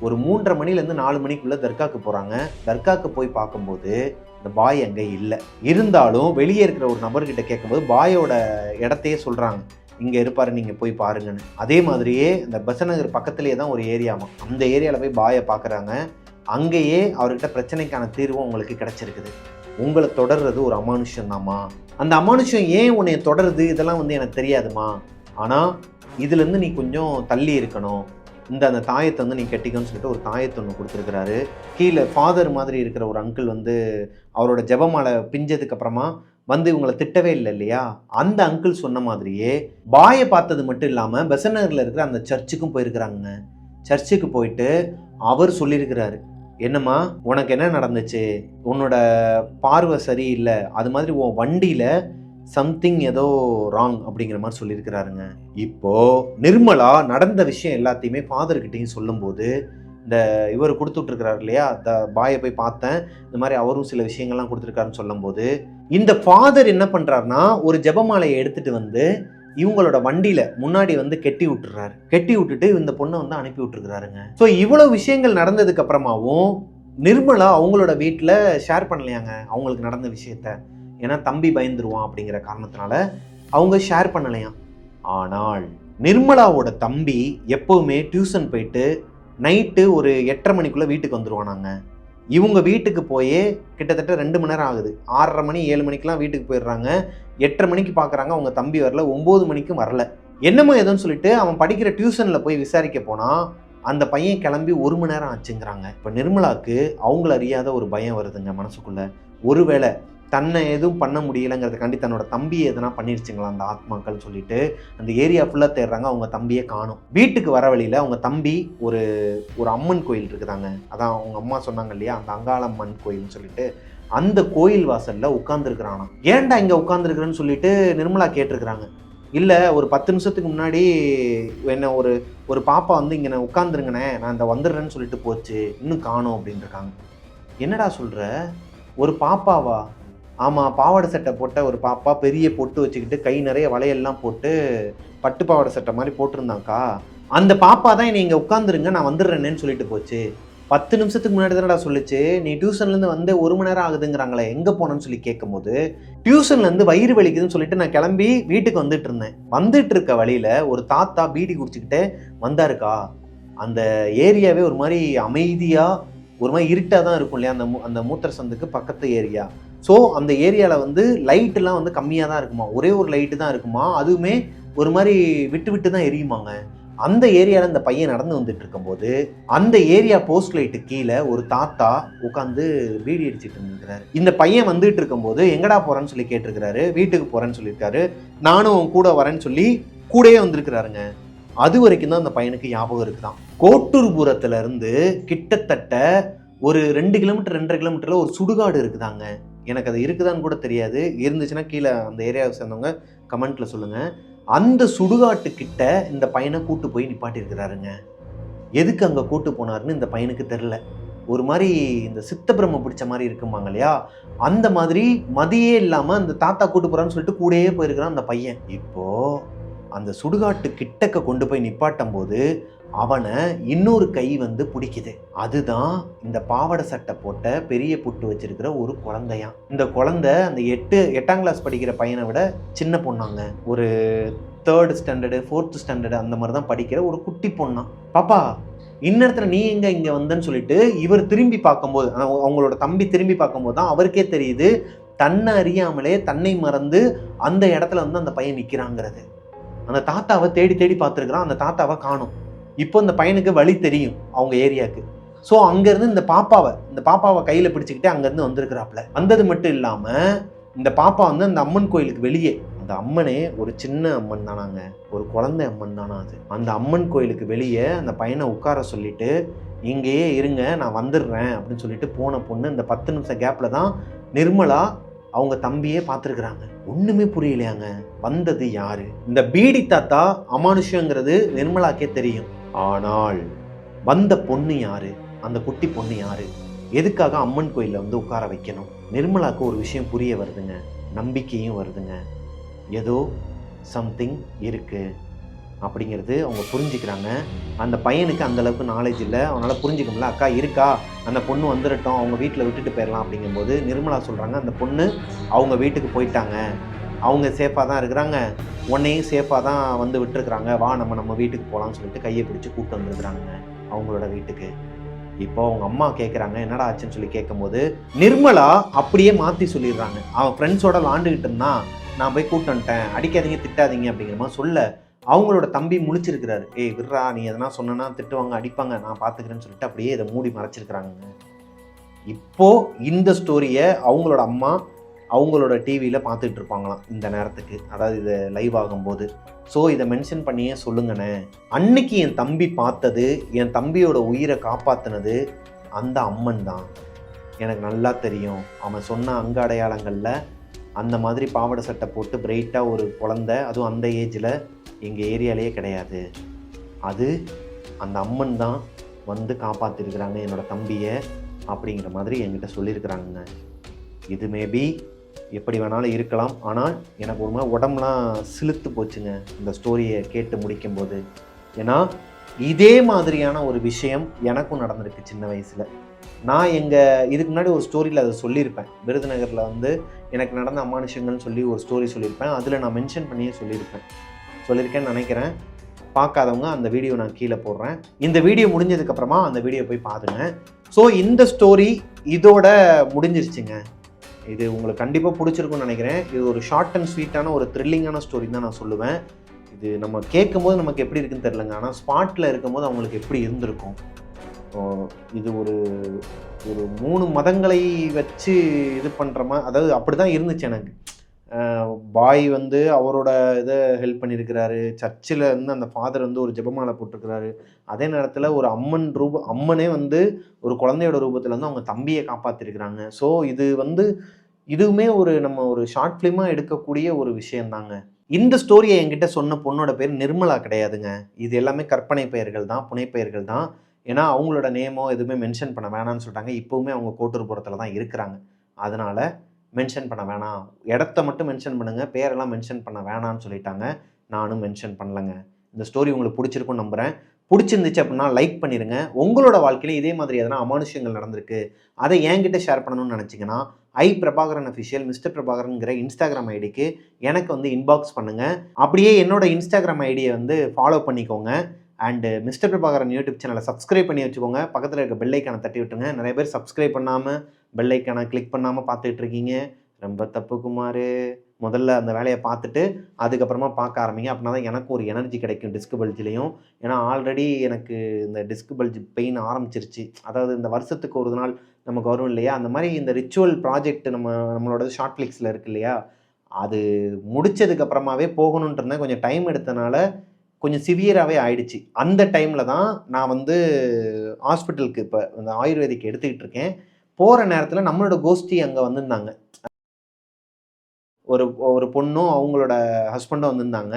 ஒரு 3:30 மணிலேருந்து 4 மணிக்குள்ளே தர்காவுக்கு போகிறாங்க. தர்காவுக்கு போய் பார்க்கும்போது இந்த பாய் அங்கே இல்லை. இருந்தாலும் வெளியே இருக்கிற ஒரு நபர்கிட்ட கேட்கும்போது பாயோட இடத்தையே சொல்கிறாங்க, இங்கே இருப்பார், நீங்கள் போய் பாருங்கன்னு. அதே மாதிரியே இந்த பெசன்ட் நகர் பக்கத்துலேயே தான் ஒரு ஏரியாவும், அந்த ஏரியாவில் போய் பாயை பார்க்குறாங்க. அங்கேயே அவர்கிட்ட பிரச்சனைக்கான தீர்வும் உங்களுக்கு கிடச்சிருக்குது. உங்களை தொடர்றது ஒரு அமானுஷம்தாம்மா, அந்த அமானுஷம் ஏன் உன்னை தொடருது இதெல்லாம் வந்து எனக்கு தெரியாதுமா, ஆனால் இதுலேருந்து நீ கொஞ்சம் தள்ளி இருக்கணும், அந்த தாயத்தை வந்து நீ கட்டிக்கணும்னு சொல்லிட்டு ஒரு தாயத்தை ஒன்று கொடுத்துருக்கிறாரு. கீழே ஃபாதர் மாதிரி இருக்கிற ஒரு அங்கிள் வந்து அவரோட ஜெபமாலை பிஞ்சதுக்கப்புறமா வந்து இவங்களை திட்டவே இல்லை இல்லையா, அந்த அங்கிள் சொன்ன மாதிரியே பாயை பார்த்தது மட்டும் இல்லாமல் பெசன்ட் நகரில் இருக்கிற அந்த சர்ச்சுக்கும் போயிருக்கிறாங்க. சர்ச்சுக்கு போயிட்டு அவர் சொல்லியிருக்கிறாரு, என்னம்மா உனக்கு என்ன நடந்துச்சு, உன்னோட பார்வை சரியில்லை, அது மாதிரி உன் வண்டியில் சம்திங் ஏதோ ராங் அப்படிங்கிற மாதிரி சொல்லியிருக்கிறாருங்க. இப்போது நிர்மலா நடந்த விஷயம் எல்லாத்தையுமே ஃபாதர்கிட்டையும் சொல்லும்போது, இந்த இவர் கொடுத்துட்ருக்கிறார் இல்லையா, இந்த பாயை போய் பார்த்தேன், இந்த மாதிரி அவரும் சில விஷயங்கள்லாம் கொடுத்துருக்காருன்னு சொல்லும்போது, இந்த ஃபாதர் என்ன பண்ணுறாருனா ஒரு ஜெபமாலையை எடுத்துகிட்டு வந்து இவங்களோட வண்டியில் முன்னாடி வந்து கெட்டி விட்டுறாரு. கெட்டி விட்டுட்டு இந்த பொண்ணை வந்து அனுப்பி விட்டுருக்குறாருங்க. ஸோ இவ்வளோ விஷயங்கள் நடந்ததுக்கு அப்புறமாவும் நிர்மலா அவங்களோட வீட்டில் ஷேர் பண்ணலையாங்க அவங்களுக்கு நடந்த விஷயத்த. ஏன்னா தம்பி பயந்துருவான் அப்படிங்கிற காரணத்தினால அவங்க ஷேர் பண்ணலையாம். ஆனால் நிர்மலாவோட தம்பி எப்போவுமே டியூஷன் போயிட்டு நைட்டு ஒரு 8:30 மணிக்குள்ளே வீட்டுக்கு வந்துடுவானாங்க. இவங்க வீட்டுக்கு போயே கிட்டத்தட்ட 2 மணி நேரம் ஆகுது. 6:30 மணி 7 மணிக்கெலாம் வீட்டுக்கு போயிடுறாங்க. 8:30 மணிக்கு பார்க்குறாங்க அவங்க தம்பி வரல, 9 மணிக்கும் வரல. என்னமோ ஏதோன்னு சொல்லிட்டு அவன் படிக்கிற டியூஷனில் போய் விசாரிக்க போனால் அந்த பையன் கிளம்பி 1 மணி நேரம் ஆச்சுங்கிறாங்க. இப்போ நிர்மலாவுக்கு அவங்கள அறியாத ஒரு பயம் வருதுங்க மனசுக்குள்ளே. ஒருவேளை தன்னை எதுவும் பண்ண முடியலைங்கிறதுக்காண்டி தன்னோட தம்பியை எதனா பண்ணிருச்சுங்களா அந்த ஆத்மாக்கள் சொல்லிட்டு அந்த ஏரியா ஃபுல்லாக தேடுறாங்க. அவங்க தம்பியை காணும். வீட்டுக்கு வர வழியில் அவங்க தம்பி ஒரு அம்மன் கோயில் இருக்குதாங்க, அதான் அவங்க அம்மா சொன்னாங்க இல்லையா, அந்த அங்காளம்மன் கோயில்னு சொல்லிட்டு அந்த கோயில் வாசலில் உட்காந்துருக்குறானா. ஏன்டா இங்கே உட்காந்துருக்குறேன்னு சொல்லிட்டு நிர்மலா கேட்டிருக்கிறாங்க. இல்லை ஒரு 10 நிமிஷத்துக்கு முன்னாடி என்ன ஒரு பாப்பா வந்து இங்கே நான் உட்காந்துருங்கண்ணே, நான் இந்த வந்துடுறேன்னு சொல்லிட்டு போச்சு, இன்னும் காணும் அப்படின்னு இருக்காங்க. என்னடா சொல்கிற, ஒரு பாப்பாவா? ஆமாம், பாவாடை சட்டை போட்ட ஒரு பாப்பா, பெரிய பொட்டு வச்சுக்கிட்டு கை நிறைய வளையெல்லாம் போட்டு பட்டு பாவாடை சட்டை மாதிரி போட்டிருந்தாக்கா, அந்த பாப்பா தான் என்னை இங்கே உட்காந்துருங்க நான் வந்துடுறேன்னு சொல்லிட்டு போச்சு. 10 நிமிஷத்துக்கு முன்னாடி தானடா சொல்லிச்சு, நீ டியூஷன்லேருந்து வந்து 1 மணி நேரம் ஆகுதுங்கிறாங்களே, எங்கே போனேன்னு சொல்லி கேட்கும்போது டியூஷன்லேருந்து வயிறு வலிக்குதுன்னு சொல்லிட்டு நான் கிளம்பி வீட்டுக்கு வந்துட்டு இருந்தேன். வந்துட்டு இருக்க வழியில் ஒரு தாத்தா பீடி குடிச்சிக்கிட்டே வந்தாருக்கா. அந்த ஏரியாவே ஒரு மாதிரி அமைதியாக ஒரு மாதிரி இருட்டாக தான் இருக்கும் இல்லையா, அந்த மூத்திர சந்துக்கு பக்கத்து ஏரியா. ஸோ அந்த ஏரியாவில் வந்து லைட்டெல்லாம் வந்து கம்மியாக தான் இருக்குமா, ஒரே ஒரு லைட்டு தான் இருக்குமா, அதுவுமே ஒரு மாதிரி விட்டு விட்டு தான் எரியுமாங்க. அந்த ஏரியாவில் இந்த பையன் நடந்து வந்துட்டு இருக்கும்போது அந்த ஏரியா போஸ்ட் லைட்டு கீழே ஒரு தாத்தா உட்காந்து பீடி அடிச்சுட்டு இருந்துருக்கிறாரு. இந்த பையன் வந்துட்டு இருக்கும்போது எங்கடா போகிறேன்னு சொல்லி கேட்டிருக்கிறாரு. வீட்டுக்கு போகிறேன்னு சொல்லியிருக்காரு. நானும் கூட வரேன்னு சொல்லி கூடயே வந்திருக்கிறாருங்க. அது வரைக்கும் தான் அந்த பையனுக்கு ஞாபகம் இருக்குதான். கோட்டூர்புரத்துல இருந்து கிட்டத்தட்ட ஒரு 2 கிலோமீட்டர் 2.5 கிலோமீட்டரில் ஒரு சுடுகாடு இருக்குதாங்க. எனக்கு அது இருக்குதான்னு கூட தெரியாது, இருந்துச்சுன்னா கீழே அந்த ஏரியாவை சேர்ந்தவங்க கமெண்ட்டில் சொல்லுங்கள். அந்த சுடுகாட்டுக்கிட்ட இந்த பையனை கூட்டு போய் நிப்பாட்டியிருக்கிறாருங்க. எதுக்கு அங்கே கூட்டு போனாருன்னு இந்த பையனுக்கு தெரில. ஒரு மாதிரி இந்த சித்தப்பிரம பிடிச்ச மாதிரி இருக்குமாங்க இல்லையா, அந்த மாதிரி மதியே இல்லாமல் அந்த தாத்தா கூட்டு போகிறான்னு சொல்லிட்டு கூடயே போயிருக்கிறான் அந்த பையன். இப்போது அந்த சுடுகாட்டு கிட்டக்க கொண்டு போய் நிப்பாட்டும் போது அவனை இன்னொரு கை வந்து பிடிக்குது. அதுதான் இந்த பாவாடை சட்டை போட்ட பெரிய புட்டு வச்சிருக்கிற ஒரு குழந்தையாம். இந்த குழந்தை அந்த 8ஆம் கிளாஸ் படிக்கிற பையனை விட சின்ன பொண்ணாங்க. ஒரு 3rd ஸ்டாண்டர்டு 4th ஸ்டாண்டர்டு அந்த மாதிரி தான் படிக்கிற ஒரு குட்டி பொண்ணா. பாப்பா இந்நேரத்துல நீ எங்க இங்க வந்தன்னு சொல்லிட்டு இவர் திரும்பி பார்க்கும்போது, அவங்களோட தம்பி திரும்பி பார்க்கும்போது தான் அவருக்கே தெரியுது தன்னை அறியாமலே தன்னை மறந்து அந்த இடத்துல வந்து அந்த பையன் நிற்கிறாங்கிறது. அந்த தாத்தாவை தேடி தேடி பார்த்துருக்குறான், அந்த தாத்தாவை காணும். இப்போ இந்த பையனுக்கு வழி தெரியும் அவங்க ஏரியாவுக்கு. ஸோ அங்கேருந்து இந்த பாப்பாவை கையில் பிடிச்சிக்கிட்டு அங்கேருந்து வந்திருக்கிறாப்புல. வந்தது மட்டும் இல்லாமல் இந்த பாப்பா வந்து அந்த அம்மன் கோயிலுக்கு வெளியே, அந்த அம்மனே ஒரு சின்ன அம்மன் தானாங்க, ஒரு குழந்தை அம்மன் தானா அது. அந்த அம்மன் கோயிலுக்கு வெளியே அந்த பையனை உட்கார சொல்லிட்டு இங்கேயே இருங்க நான் வந்துடுறேன் அப்படின்னு சொல்லிட்டு போன பொண்ணு இந்த 10 நிமிஷம் கேப்பில் தான் நிர்மலா அவங்க தம்பியே பார்த்துருக்குறாங்க. ஒன்றுமே புரியலையாங்க. வந்தது யாரு? இந்த பீடி தாத்தா அமானுஷங்கிறது நிர்மலாக்கே தெரியும். ஆனால் வந்த பொண்ணு யாரு? அந்த குட்டி பொண்ணு யாரு? எதுக்காக அம்மன் கோயிலில் வந்து உட்கார வைக்கணும்? நிர்மலாவுக்கு ஒரு விஷயம் புரிய வருதுங்க, நம்பிக்கையும் வருதுங்க. ஏதோ சம்திங் இருக்கு அப்படிங்கிறது அவங்க புரிஞ்சுக்கிறாங்க. அந்த பையனுக்கு அந்தளவுக்கு நாலேஜ் இல்லை, அவனால் புரிஞ்சிக்க முடியல. அக்கா இருக்கா, அந்த பொண்ணு வந்துடட்டும், அவங்க வீட்டில் விட்டுட்டு போயிடலாம் அப்படிங்கும்போது நிர்மலா சொல்கிறாங்க அந்த பொண்ணு அவங்க வீட்டுக்கு போயிட்டாங்க, அவங்க சேஃபாக தான் இருக்கிறாங்க, உன்னையும் சேஃபாக தான் வந்து விட்டுருக்குறாங்க, வா நம்ம வீட்டுக்கு போகலான்னு சொல்லிட்டு கையை பிடிச்சி கூப்பிட்டு வந்துருக்குறாங்க அவங்களோட வீட்டுக்கு. இப்போ அவங்க அம்மா கேட்குறாங்க என்னடா ஆச்சுன்னு சொல்லி கேட்கும்போது நிர்மலா அப்படியே மாற்றி சொல்லிடுறாங்க. அவன் ஃப்ரெண்ட்ஸோட விளாண்டுக்கிட்டு இருந்தான், நான் போய் கூப்பிட்டு வந்துட்டேன், அடிக்காதீங்க திட்டாதீங்க அப்படிங்கிற மாதிரி சொல்ல அவங்களோட தம்பி முழிச்சிருக்கிறாரு. ஏய் விட்றா, நீ எதனா சொன்னா திட்டுவாங்க அடிப்பாங்க, நான் பார்த்துக்கிறேன்னு சொல்லிட்டு அப்படியே இதை மூடி மறைச்சிருக்கிறாங்க. இப்போ இந்த ஸ்டோரியை அவங்களோட அம்மா அவங்களோட டிவியில் பார்த்துட்டு இருப்பாங்களாம் இந்த நேரத்துக்கு, அதாவது இதை லைவ் ஆகும்போது. ஸோ இதை மென்ஷன் பண்ணியே சொல்லுங்கண்ணே, அன்னைக்கு என் தம்பி பார்த்தது, என் தம்பியோட உயிரை காப்பாற்றினது அந்த அம்மன் தான், எனக்கு நல்லா தெரியும். அவன் சொன்ன அங்க அடையாளங்களில் அந்த மாதிரி பாவாடை சட்டை போட்டு பிரைட்டாக ஒரு குழந்தை, அதுவும் அந்த ஏஜில் எங்கள் ஏரியாலேயே கிடையாது. அது அந்த அம்மன் தான் வந்து காப்பாற்றிருக்கிறாங்க என்னோடய தம்பியை அப்படிங்கிற மாதிரி என்கிட்ட சொல்லியிருக்கிறாங்க. இது மேபி எப்படி வேணாலும் இருக்கலாம். ஆனால் எனக்கு ஒரு மாதிரி உடம்புலாம் சிலுத்து போச்சுங்க இந்த ஸ்டோரியை கேட்டு முடிக்கும்போது. ஏன்னா இதே மாதிரியான ஒரு விஷயம் எனக்கும் நடந்திருக்கு சின்ன வயசில். நான் இதுக்கு முன்னாடி ஒரு ஸ்டோரியில் அதை சொல்லியிருப்பேன். விருதுநகரில் வந்து எனக்கு நடந்த அமானுஷங்கள்னு சொல்லி ஒரு ஸ்டோரி சொல்லியிருப்பேன். அதில் நான் மென்ஷன் பண்ணியே சொல்லியிருக்கேன்னு நினைக்கிறேன். பார்க்காதவங்க அந்த வீடியோ நான் கீழே போடுறேன். இந்த வீடியோ முடிஞ்சதுக்கப்புறமா அந்த வீடியோ போய் பாருங்க. ஸோ இந்த ஸ்டோரி இதோட முடிஞ்சிருச்சுங்க. இது உங்களுக்கு கண்டிப்பாக பிடிச்சிருக்குன்னு நினைக்கிறேன். இது ஒரு ஷார்ட் அண்ட் ஸ்வீட்டான ஒரு த்ரில்லிங்கான ஸ்டோரி தான் நான் சொல்லுவேன். இது நம்ம கேட்கும்போது நமக்கு எப்படி இருக்குன்னு தெரிலங்க, ஆனால் ஸ்பாட்டில் இருக்கும்போது அவங்களுக்கு எப்படி இருந்திருக்கும். இது ஒரு 3 மதங்களை வச்சு இது பண்ணுற மாதிரி, அதாவது அப்படி தான் இருந்துச்சு எனக்கு. பாய் வந்து அவரோட இதை ஹெல்ப் பண்ணியிருக்கிறாரு, சர்ச்சில் இருந்து அந்த ஃபாதர் வந்து ஒரு ஜெபமாலை போட்டிருக்கிறாரு, அதே நேரத்தில் ஒரு அம்மனே வந்து ஒரு குழந்தையோட ரூபத்தில் வந்து அவங்க தம்பியை காப்பாற்றிருக்கிறாங்க. ஸோ இதுவுமே நம்ம ஒரு ஷார்ட் ஃபிலிமாக எடுக்கக்கூடிய ஒரு விஷயந்தாங்க. இந்த ஸ்டோரியை என்கிட்ட சொன்ன பொண்ணோட பேர் நிர்மலா கிடையாதுங்க. இது எல்லாமே கற்பனை பெயர்கள் தான், புனைப்பெயர்கள் தான். ஏன்னா அவங்களோட நேமோ எதுவுமே மென்ஷன் பண்ண வேணாம்னு சொல்லிட்டாங்க. இப்போவுமே அவங்க கோட்டூர்புரத்தில் தான் இருக்கிறாங்க. அதனால் மென்ஷன் பண்ண வேணாம், இடத்த மட்டும் மென்ஷன் பண்ணுங்கள், பேரெல்லாம் மென்ஷன் பண்ண வேணான்னு சொல்லிட்டாங்க. நானும் மென்ஷன் பண்ணலைங்க. இந்த ஸ்டோரி உங்களுக்கு பிடிச்சிருக்குன்னு நம்புகிறேன். பிடிச்சிருந்துச்சு அப்படின்னா லைக் பண்ணிடுங்க. உங்களோட வாழ்க்கையில் இதே மாதிரி எதனா அமானுஷங்கள் நடந்திருக்கு, அதை என்கிட்ட ஷேர் பண்ணணும்னு நினச்சிங்கன்னா பிரபாகரன் அஃபிஷியல் மிஸ்டர் பிரபாகரன்கிற இன்ஸ்டாகிராம் ஐடிக்கு எனக்கு வந்து இன்பாக்ஸ் பண்ணுங்கள். அப்படியே என்னோட இன்ஸ்டாகிராம் ஐடியை வந்து ஃபாலோ பண்ணிக்கோங்க. அண்டு மிஸ்டர் பிரபாகரன் யூடியூப் சேனலை சப்ஸ்கிரைப் பண்ணி வச்சுக்கோங்க. பக்கத்தில் இருக்க பெல் ஐக்கானை தட்டி விட்டுருங்க. நிறைய பேர் சப்ஸ்கிரைப் பண்ணாமல் பெல் ஐக்கானை கிளிக் பண்ணாமல் பார்த்துக்கிட்டு இருக்கீங்க. ரொம்ப தப்பு குமார். முதல்ல அந்த வேலையை பார்த்துட்டு அதுக்கப்புறமா பார்க்க ஆரம்பிங்க. அப்படின்னா தான் எனக்கு ஒரு எனர்ஜி கிடைக்கும் டிஸ்க் பல்ஜிலையும். ஏன்னா ஆல்ரெடி எனக்கு இந்த டிஸ்க் பல்ஜி பெயின் ஆரம்பிச்சிருச்சு. அதாவது இந்த வருஷத்துக்கு ஒரு நாள் நமக்கு வரும் இல்லையா, அந்த மாதிரி இந்த ரிச்சுவல் ப்ராஜெக்ட் நம்மளோட ஷார்ட் ஃப்ளிக்ஸில் இருக்குது இல்லையா, அது முடித்ததுக்கப்புறமாவே போகணுன்ட்டு இருந்தேன். கொஞ்சம் டைம் எடுத்தனால கொஞ்சம் சிவியராகவே ஆயிடுச்சு. அந்த டைமில் தான் நான் வந்து ஹாஸ்பிட்டலுக்கு இப்போ இந்த ஆயுர்வேதிக் எடுத்துக்கிட்டு இருக்கேன். போகிற நேரத்தில் நம்மளோட கோஷ்டி அங்கே வந்திருந்தாங்க. ஒரு பொண்ணும் அவங்களோட ஹஸ்பண்டும் வந்திருந்தாங்க.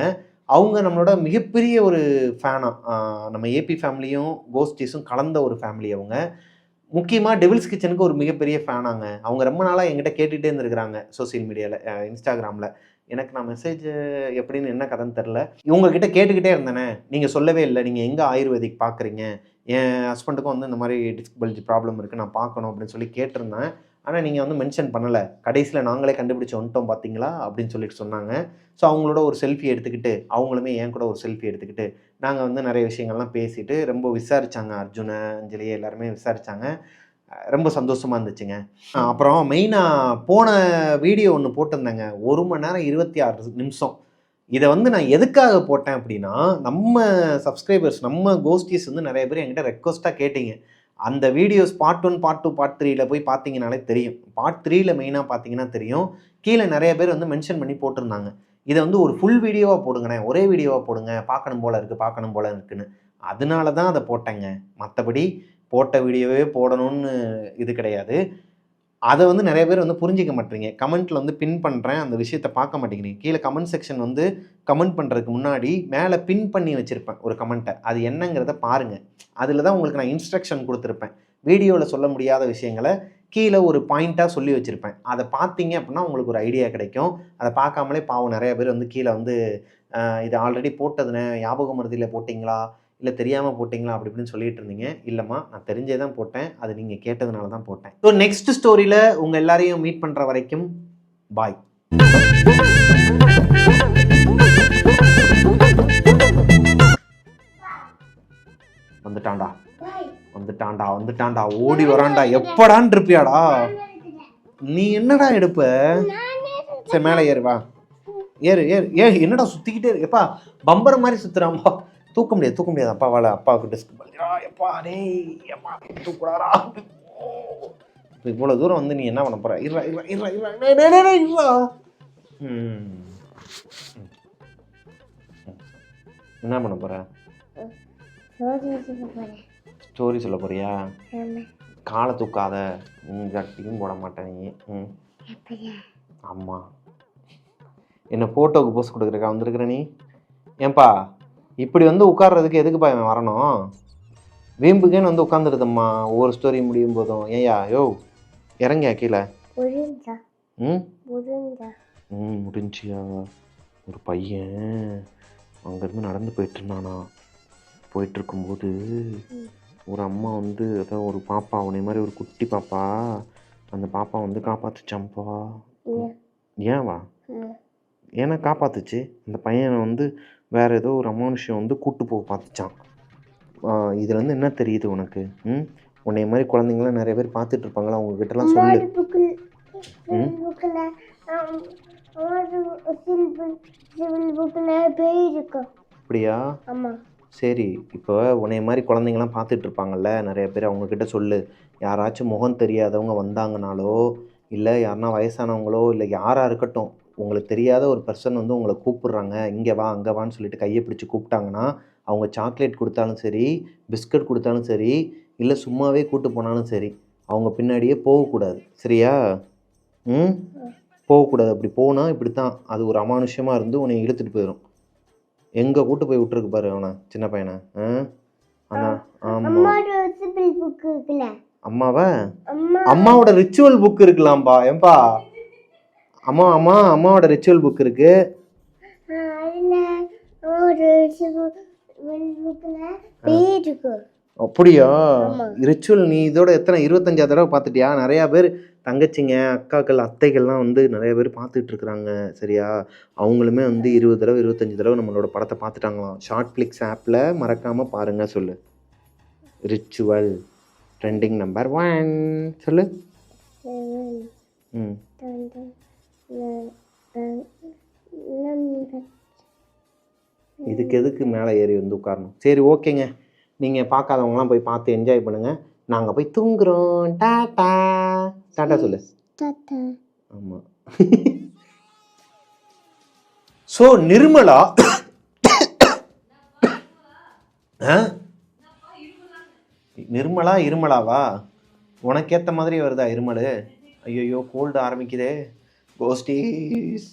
அவங்க நம்மளோட மிகப்பெரிய ஒரு ஃபேனாக, நம்ம ஏபி ஃபேமிலியும் கோஸ்டிஸும் கலந்த ஒரு ஃபேமிலி அவங்க. முக்கியமாக டெவில்ஸ் கிச்சனுக்கு ஒரு மிகப்பெரிய ஃபேனாங்க. அவங்க ரொம்ப நாளாக என்கிட்ட கேட்டுகிட்டே இருந்திருக்கிறாங்க சோசியல் மீடியாவில், இன்ஸ்டாகிராமில். எனக்கு நான் மெசேஜ் எப்படின்னு என்ன கதைன்னு தெரில, இவங்ககிட்ட கேட்டுக்கிட்டே இருந்தேனே, நீங்கள் சொல்லவே இல்லை, நீங்கள் எங்கே ஆயுர்வேதிக் பார்க்குறீங்க, என் ஹஸ்பண்டுக்கும் வந்து இந்த மாதிரி டிஸ்க் பல்ஜ் ப்ராப்ளம் இருக்குது, நான் பார்க்கணும் அப்படின்னு சொல்லி கேட்டிருந்தேன். ஆனால் நீங்கள் வந்து மென்ஷன் பண்ணலை, கடைசியில் நாங்களே கண்டுபிடிச்சி வந்துட்டோம் பார்த்தீங்களா அப்படின்னு சொல்லிட்டு சொன்னாங்க. ஸோ அவங்களோட ஒரு செல்ஃபி எடுத்துக்கிட்டு, அவங்களுமே என் கூட ஒரு செல்ஃபி எடுத்துக்கிட்டு, நாங்கள் வந்து நிறைய விஷயங்கள்லாம் பேசிட்டு ரொம்ப விசாரித்தாங்க. அர்ஜுனை, அஞ்சலி எல்லாருமே விசாரித்தாங்க. ரொம்ப சந்தோஷமாக இருந்துச்சுங்க. அப்புறம் மெயினாக போன வீடியோ ஒன்று போட்டிருந்தேங்க, 1 மணி நேரம் 26 நிமிஷம். இதை வந்து நான் எதுக்காக போட்டேன் அப்படின்னா, நம்ம சப்ஸ்கிரைபர்ஸ், நம்ம கோஸ்டிஸ் வந்து நிறைய பேர் என்கிட்ட ரெக்வஸ்ட்டாக கேட்டீங்க. அந்த வீடியோஸ் பார்ட் 1, பார்ட் 2, பார்ட் 3ல போய் பார்த்தீங்கனாலே தெரியும். பார்ட் 3ல மெயினாக பார்த்தீங்கன்னா தெரியும். கீழே நிறைய பேர் வந்து மென்ஷன் பண்ணி போட்டிருந்தாங்க, இதை வந்து ஒரு ஃபுல் வீடியோவாக போடுங்கண்ணே, ஒரே வீடியோவாக போடுங்க, பார்க்கணும் போல் இருக்குது, பார்க்கணும் போல் இருக்குன்னு. அதனால தான் அதை போட்டேங்க. மற்றபடி போட்ட வீடியோவே போடணும்னு இது கிடையாது. அதை வந்து நிறைய பேர் வந்து புரிஞ்சிக்க மாட்டேறீங்க. கமெண்ட்டில் வந்து பின் பண்ணுறேன், அந்த விஷயத்தை பார்க்க மாட்டேங்கிறீங்க. கீழே கமெண்ட் செக்ஷன் வந்து கமெண்ட் பண்ணுறதுக்கு முன்னாடி மேலே பின் பண்ணி வச்சுருப்பேன் ஒரு கமெண்ட்டை, அது என்னங்கிறத பாருங்கள். அதில் தான் உங்களுக்கு நான் இன்ஸ்ட்ரக்ஷன் கொடுத்துருப்பேன். வீடியோவில் சொல்ல முடியாத விஷயங்களை கீழே ஒரு பாயிண்ட்டாக சொல்லி வச்சுருப்பேன். அதை பார்த்தீங்க அப்படின்னா உங்களுக்கு ஒரு ஐடியா கிடைக்கும். அதை பார்க்காமலே பாவம் நிறைய பேர் வந்து கீழே வந்து இது ஆல்ரெடி போட்டதுனே, ஞாபகம் மருதியில் போட்டிங்களா, இல்லை தெரியாமல் போட்டிங்களா அப்படி இப்படின்னு சொல்லிட்டு இருந்தீங்க. இல்லைம்மா, நான் தெரிஞ்சே தான் போட்டேன், அது நீங்கள் கேட்டதுனால தான் போட்டேன். ஸோ நெக்ஸ்ட் ஸ்டோரியில் உங்கள் எல்லாரையும் மீட் பண்ணுற வரைக்கும் பாய். வந்துட்டான்டா வந்துட்டான்டா வந்துட்டான்டா ஓடி வரான்டா. எப்படான் இருப்பியாடா நீ? என்னடா எடுப்ப? சரி மேலே ஏறு, வா ஏறு ஏறு. என்னடா சுற்றிக்கிட்டே இருக்கு? எப்பா பம்பர் மாதிரி சுற்றுறான்பா. தூக்க முடியாது அப்பா. வாழ அப்பாவுக்கு டிஸ்க் பண்ணிடா. எப்பா டேய், எப்பா தூக்குறாரா? இவ்வளோ தூரம் வந்து நீ என்ன பண்ண போற? என்ன பண்ண போற? ஸ்டோரி சொல்ல போறியா? காலை தூக்காத, கட்டியும் போட மாட்டேன் நீ. ஆமாம், என்ன ஃபோட்டோவுக்கு போஸ்ட் கொடுக்குறக்கா வந்துருக்குற நீ? ஏன்பா இப்படி வந்து உட்கார்றதுக்கு எதுக்குப்பா இவன் வரணும்? வீம்புக்கேன்னு வந்து உட்காந்துருதம்மா ஒவ்வொரு ஸ்டோரி முடியும் போதும். ஏயா யோ இறங்கியா கீழே? முடிஞ்சியா? ஒரு பையன் அங்கேருந்து நடந்து போயிட்டுருந்தானா. போயிட்டுருக்கும்போது ஒரு அம்மா வந்து, அதான் ஒரு பாப்பா, உன்னை மாதிரி ஒரு குட்டி பாப்பா, அந்த பாப்பா வந்து காப்பாற்றுச்சான்ப்பா. ஏன்வா? ஏன்னா காப்பாற்றுச்சு. அந்த பையனை வந்து வேறு ஏதோ ஒரு அமானுஷம் வந்து கூட்டு போக பார்த்துச்சான். இதில் வந்து என்ன தெரியுது உனக்கு? உன்னை மாதிரி குழந்தைங்களாம் நிறைய பேர் பார்த்துட்டு இருப்பாங்களா, அவங்ககிட்டலாம் சொல்லு. அப்படியா? சரி, இப்போ உன்னை மாதிரி குழந்தைங்களாம் பார்த்துட்டு இருப்பாங்கல்ல நிறைய பேர், அவங்கக்கிட்ட சொல்லு. யாராச்சும் முகம் தெரியாதவங்க வந்தாங்கனாலோ, இல்லை யாருன்னா வயசானவங்களோ, இல்லை யாராக இருக்கட்டும், உங்களுக்கு தெரியாத ஒரு பர்சன் வந்து உங்களை கூப்பிட்றாங்க, இங்கே வா அங்கே வான்னு சொல்லிட்டு கையை பிடிச்சி கூப்பிட்டாங்கன்னா, அவங்க சாக்லேட் கொடுத்தாலும் சரி, பிஸ்கட் கொடுத்தாலும் சரி, இல்லை சும்மாவே கூப்பிட்டு போனாலும் சரி, அவங்க பின்னாடியே போகக்கூடாது. சரியா? போகக்கூடாது. அப்படி போனால் இப்படி தான், அது ஒரு அமானுஷமாக இருந்து உன்னை இழுத்துட்டு போயிடும். எங்கே கூட்டு போய் விட்டுருக்கு பாரு அவனை, சின்ன பையனை. அதான் அம்மாவை, அம்மாவோட ரிச்சுவல் புக் இருக்கலாம்பா. ஏன்பா அம்மாவோட ரிச்சுவல் புக் இருக்கு. அப்படியா? ரிச்சுவல் நீ இதோட எத்தனை 25 தடவை பார்த்துட்டியா? நிறையா பேர் தங்கச்சிங்க, அக்காக்கள், அத்தைகள்லாம் வந்து நிறைய பேர் பார்த்துட்டு இருக்கிறாங்க. சரியா? அவங்களுமே வந்து 20 தடவை 25 தடவை நம்மளோட படத்தை பார்த்துட்டாங்களாம். ஷார்ட் ஃப்ளிக்ஸ் ஆப்பில் மறக்காமல் பாருங்க. சொல்லு. ரிச்சுவல் ட்ரெண்டிங் நம்பர் 1 சொல்லு. இதுக்கு எதுக்கு மேலே ஏறி வந்து உட்காரணும்? சரி ஓகேங்க, நீங்கள் பார்க்காதவங்களாம் போய் பார்த்து என்ஜாய் பண்ணுங்கள். நாங்கள் போய் தூங்குறோம். டாட்டா. டாட்டா சொல்லு. ஆமாம். ஸோ நிர்மலா நிர்மலா இருமலாவா? உனக்கேற்ற மாதிரி வருதா இருமல்? ஐயோ கோல்டு ஆரம்பிக்குதே கோஸ்டீஸ்.